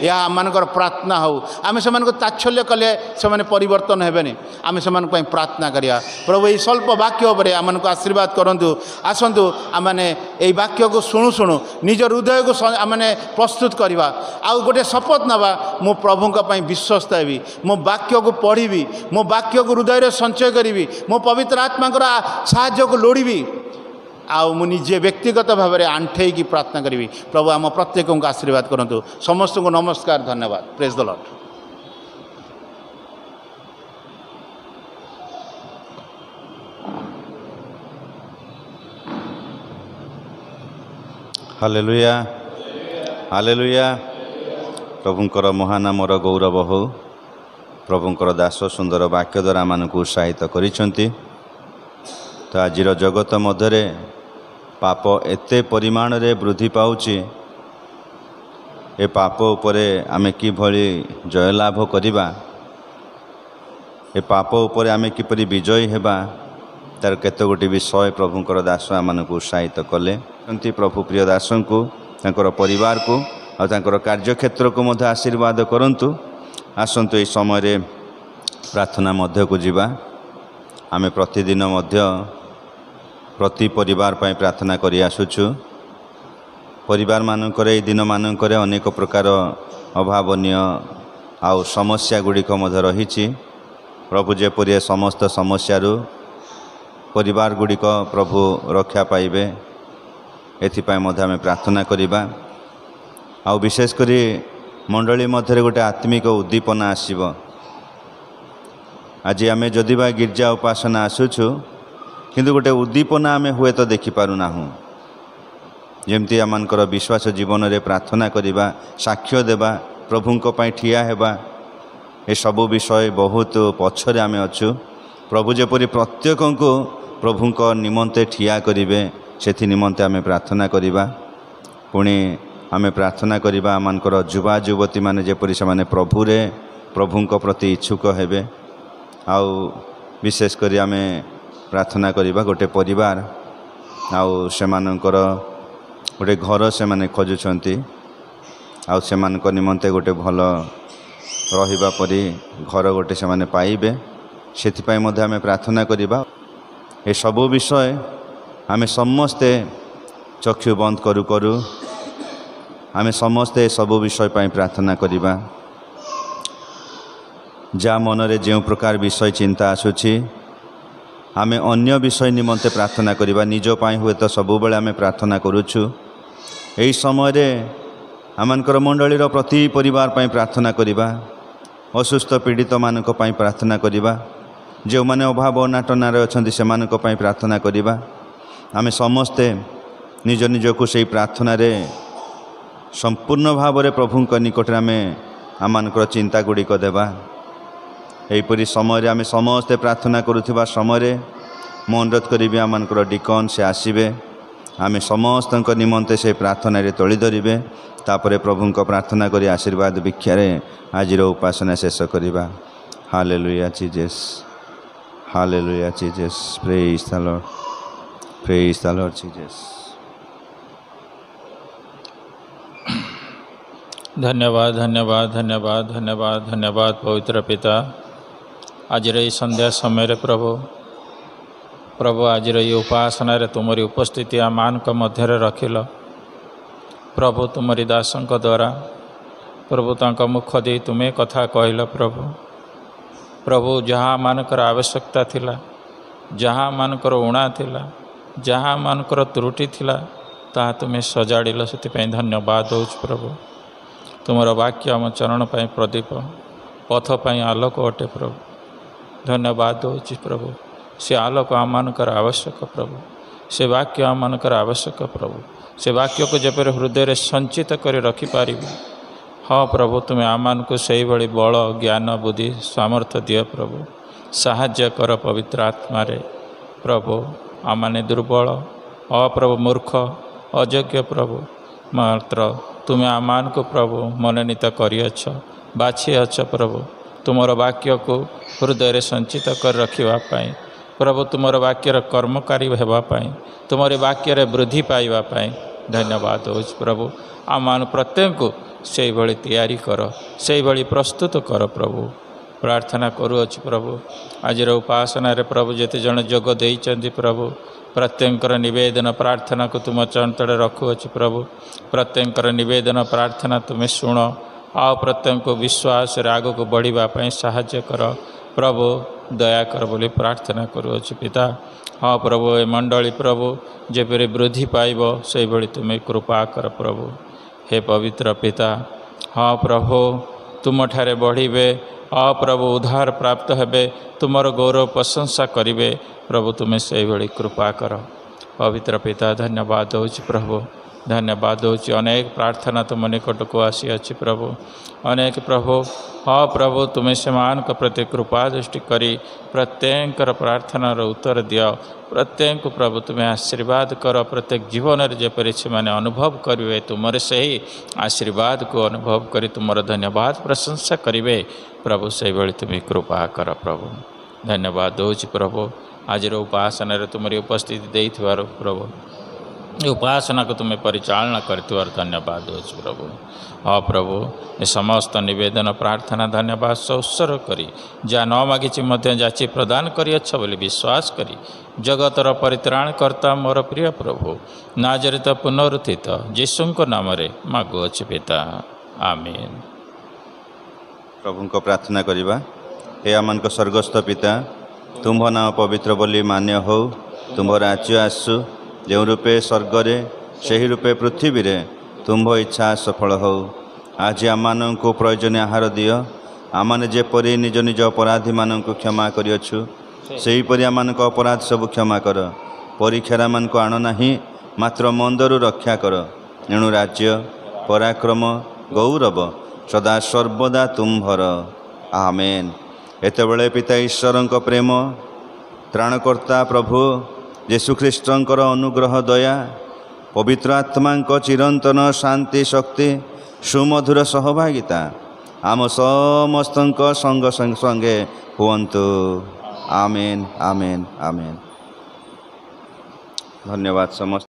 Speaker 3: या आमर प्रार्थना हो आम से तात्सल्य कले से परिवर्तन हेबेनि आम से प्रार्थना करिया प्रभु ये स्वल्प वाक्य उपर आम आशीर्वाद करूँ आसतु आमने यही वाक्य को शुणु शुणु निज हृदय को आमने प्रस्तुत करवा आउ गोटे शपथ नवा मु प्रभु विश्वस्त हेबी मो वाक्य को पढ़ी मो वाक्य को हृदय संचय करी मो पवित्र आत्मा साहाय्य को लोड़ी मु निजे व्यक्तिगत भाव में आंठे की प्रार्थना करी। प्रभु आम प्रत्येक को आशीर्वाद करूँ। समस्त को नमस्कार, धन्यवाद। Praise the lord.
Speaker 1: Hallelujah hallelujah. प्रभुंकर महानामर गौरव हो। प्रभुंकर दास सुंदर वाक्य द्वारा आमको उत्साहित करिसेंती। तो आजिर जगत मध्य पाप एते परिमाण रे वृद्धि पाउची। ए पाप उपरे आमे किभली जयलाभ करिबा, ए पाप उपरे आमे किपरि विजयी हेबा, तार केते गोटी विषय प्रभुंकर दास आमको उत्साहित कले। प्रभु प्रिय दास को तांकर परिवार को और तांकर कार्यक्षेत्र को मध्य आशीर्वाद करंतु। आसंतु ए समय रे प्रार्थना मध्य को जीवा। आमे प्रतिदिन मध्य प्रति परिवार पाई प्रार्थना करि आसुछु। परिवार मानकर ए दिन मानकर अनेक प्रकार अभावनीय आउ समस्या गुड़िक मध्य रही। प्रभु जेपरि समस्त समस्यारू परिवार गुड़िक प्रभु रक्षा पाइबे, एथिपाई मध्य आमे प्रार्थना करिबा। आउ विशेषकर मंडली मध्य गोटे आत्मिक उद्दीपना आसीब। आज आमे जदि बा गिर्जा उपासना आसुछु, किंतु गोटे उद्दीपना आमे हुए तो देखिपारुना। जमती आमकर विश्वास जीवन रे प्रार्थना करिबा, साक्ष्य देबा, प्रभुंक पई ठिया हेबा, ए सबु विषय बहुत पछरे आमे अछु। प्रभु जेपरि प्रत्येक को प्रभुंक निमंते ठिया करिवे, सेथि निमंते आमे प्रार्थना करिबा। पुणी आमे प्रार्थना करिबा आमकर युवा युवती माने जेपरि से माने प्रभु रे प्रभुंक प्रति इच्छुक हेबे। आउ विशेष करी आमे प्रार्थना करिबा गोटे परिवार आउ सेमानकर गोटे घर से माने खोजुछंती, आउ सेमानक निमंते गोटे भल रहिबा परी घर गोटे से माने पाइबे, सेथिपाई मध्ये आमे प्रार्थना करिबा। ए सबु विषय आमे समस्ते चक्षु बंद करू करू आमे समस्ते सबु विषय पाई प्रार्थना करिबा। जा मनरे जो प्रकार विषय चिंता आसुछि आमे अन्य विषय निमंते प्रार्थना करिबा। निज पाई हुए तो सबु बेले आमे प्रार्थना करूछु। एही समय रे आमनकर मंडलीर प्रति परिवार पाई प्रार्थना करिबा। असुस्थ पीड़ित मानक पाई प्रार्थना करिबा। जो माने अभाव अनाटनारे अछंती सेमानक पाई प्रार्थना करिबा। आमे समस्ते निज निज को सेही प्रार्थना रे संपूर्ण भाव रे प्रभुंक निकट आमे आमनकर चिंता गुड़िक देबा। एहीपरि समय आमे समस्ते प्रार्थना करुथिबा समय रे मु अनुरोध करिबे आमनकर डिकन से आसीबे। आमे समस्तक निमंते से प्रार्थना रे तोली धरिबे। तापरे प्रभुंक प्रार्थना करी आशीर्वाद भिक्षारे आजिर उपासना शेष करिबा। Hallelujah Jesus, hallelujah Jesus, praise the Lord, praise the Lord Jesus.
Speaker 4: धन्यवाद धन्यवाद धन्यवाद धन्यवाद धन्यवाद पवित्र पिता। आज ये संध्या समय रे प्रभु आज ये उपासना रे तुमरी उपस्थिति आमान मध्य रखिल। प्रभु तुमरी दासंक द्वारा प्रभु तांक मुख दे तुम्हें कथा कहल। प्रभु जहाँ मानकर आवश्यकता थिला, जहाँ मानकर उणा थिला, जहाँ मानकर त्रुटि थिला, ताहा तुम्हें सजाड़िल। से धन्यवाद हो प्रभु। तुमर वाक्य आम चरण पाई प्रदीप, पथ पाई आलोक अटे प्रभु। धन्यवाद हो प्रभु। से आलोक आमनकर आवश्यक प्रभु, से वाक्य आमनकर आवश्यक प्रभु। से वाक्य को जपर हृदय रे संचित कर रखिपार। हाँ प्रभु, तुम्हें आमान को सही भली बल ज्ञान बुद्धि सामर्थ्य दिय प्रभु। साहाय्य कर पवित्र आत्मा रे प्रभु। आमाने दुर्बल अप्रभु मूर्ख अयोग्य प्रभु, मात्र तुम्हें आमान को प्रभु मनोनीत करियछ, बाछियछ प्रभु। तुमर वाक्य को हृदय रे संचित कर रखिबा पाई प्रभु, तुमर वाक्यर कर्मकारी हेबा पाई, तुमर वाक्य रे वृद्धि पाइबा पाई धन्यवाद हो प्रभु। आमान प्रत्येक को से भली तैयारी कर, से भली प्रस्तुत कर प्रभु। प्रार्थना करूअछि प्रभु। आज उपासना रे प्रभु जेते जन जोग देइचंदी प्रभु, प्रत्येकर निवेदन प्रार्थना को तुम चंतड़े रखुअछि प्रभु। प्रत्येकर निवेदन प्रार्थना तुम्हें शुण। आ प्रत्येक को विश्वास आग को बढ़िबा पई साहाय्य कर प्रभु। ଦୟାକର ବୋଲି ପ୍ରାର୍ଥନା କରୁଅଛୁ ପିତା। ହଁ ପ୍ରଭୁ, ଏ ମଣ୍ଡଳୀ ପ୍ରଭୁ ଯେପରି ବୃଦ୍ଧି ପାଇବ ସେହିଭଳି ତୁମେ କୃପା କର ପ୍ରଭୁ। ହେ ପବିତ୍ର ପିତା, ହଁ ପ୍ରଭୁ ତୁମଠାରେ ବଢ଼ିବେ, ହଁ ପ୍ରଭୁ ଉଦ୍ଧାର ପ୍ରାପ୍ତ ହେବେ, ତୁମର ଗୌରବ ପ୍ରଶଂସା କରିବେ ପ୍ରଭୁ, ତୁମେ ସେହିଭଳି କୃପା କର। ପବିତ୍ର ପିତା ଧନ୍ୟବାଦ ଦେଉଛି ପ୍ରଭୁ, ଧନ୍ୟବାଦ ଦେଉଛି। ଅନେକ ପ୍ରାର୍ଥନା ତୁମ ନିକଟକୁ ଆସିଅଛି ପ୍ରଭୁ, ଅନେକ ପ୍ରଭୁ, ହଁ ପ୍ରଭୁ ତୁମେ ସେମାନଙ୍କ ପ୍ରତି କୃପା ଦୃଷ୍ଟି କରି ପ୍ରତ୍ୟେକଙ୍କର ପ୍ରାର୍ଥନାର ଉତ୍ତର ଦିଅ। ପ୍ରତ୍ୟେକଙ୍କୁ ପ୍ରଭୁ ତୁମେ ଆଶୀର୍ବାଦ କର। ପ୍ରତ୍ୟେକ ଜୀବନରେ ଯେପରି ସେମାନେ ଅନୁଭବ କରିବେ ତୁମର ସେହି ଆଶୀର୍ବାଦକୁ ଅନୁଭବ କରି ତୁମର ଧନ୍ୟବାଦ ପ୍ରଶଂସା କରିବେ ପ୍ରଭୁ, ସେହିଭଳି ତୁମେ କୃପା କର ପ୍ରଭୁ। ଧନ୍ୟବାଦ ଦେଉଛି ପ୍ରଭୁ, ଆଜିର ଉପାସନାରେ ତୁମରି ଉପସ୍ଥିତି ଦେଇଥିବାରୁ ପ୍ରଭୁ, ଉପାସନାକୁ ତୁମେ ପରିଚାଳନା କରିଥିବାରୁ ଧନ୍ୟବାଦ ଦେଉଛି ପ୍ରଭୁ। ହଁ ପ୍ରଭୁ, ଏ ସମସ୍ତ ନିବେଦନ ପ୍ରାର୍ଥନା ଧନ୍ୟବାଦ ଉତ୍ସର୍ଗ କରି ଯାହା ନ ମାଗିଛି ମଧ୍ୟ ଯାଚି ପ୍ରଦାନ କରିଅଛ ବୋଲି ବିଶ୍ୱାସ କରି ଜଗତର ପରିତ୍ରାଣକର୍ତ୍ତା ମୋର ପ୍ରିୟ ପ୍ରଭୁ ନାଜରିତ ପୁନରୁତ୍ଥିତ ଯୀଶୁଙ୍କ ନାମରେ ମାଗୁଅଛି ପିତା, ଆମେନ୍।
Speaker 1: ପ୍ରଭୁଙ୍କ ପ୍ରାର୍ଥନା କରିବା। ହେ ଆମମାନଙ୍କ ସ୍ୱର୍ଗସ୍ଥ ପିତା, ତୁମ୍ଭ ନାମ ପବିତ୍ର ବୋଲି ମାନ୍ୟ ହେଉ, ତୁମ୍ଭ ରାଜ୍ୟ ଆସୁ, ଯେଉଁ ରୂପେ ସ୍ୱର୍ଗରେ ସେହି ରୂପେ ପୃଥିବୀରେ ତୁମ୍ଭ ଇଚ୍ଛା ସଫଳ ହେଉ। ଆଜି ଆମମାନଙ୍କୁ ପ୍ରয়োଜନୀୟ ଆହାର ଦିଅ, ଆମମାନେ ଯେପରି ନିଜ ନିଜ ଅପରାଧୀମାନଙ୍କୁ କ୍ଷମା କରିଅଛୁ ସେହିପରି ଆମମାନଙ୍କ ଅପରାଧ ସବୁ କ୍ଷମା କର। ପରୀକ୍ଷାରେ ଆମମାନଙ୍କୁ ଆଣ ନାହିଁ, ମାତ୍ର ମନ୍ଦରୁ ରକ୍ଷା କର। ଏଣୁ ରାଜ୍ୟ, ପରାକ୍ରମ, ଗୌରବ ସଦା ସର୍ବଦା ତୁମ୍ଭର, ଆମେନ୍। ଏତେବେଳେ ପିତା ଈଶ୍ୱରଙ୍କ ପ୍ରେମ, ତ୍ରାଣକର୍ତ୍ତା ପ୍ରଭୁ ଯୀଶୁଖ୍ରୀଷ୍ଟଙ୍କର ଅନୁଗ୍ରହ, ଦୟା, ପବିତ୍ର ଆତ୍ମାଙ୍କ ଚିରନ୍ତନ ଶାନ୍ତି, ଶକ୍ତି, ସୁମଧୁର ସହଭାଗିତା ଆମ ସମସ୍ତଙ୍କ ସଙ୍ଗେ ହୁଅନ୍ତୁ, ଆମେନ୍, ଆମେନ୍, ଆମେନ୍। ଧନ୍ୟବାଦ ସମସ୍ତ।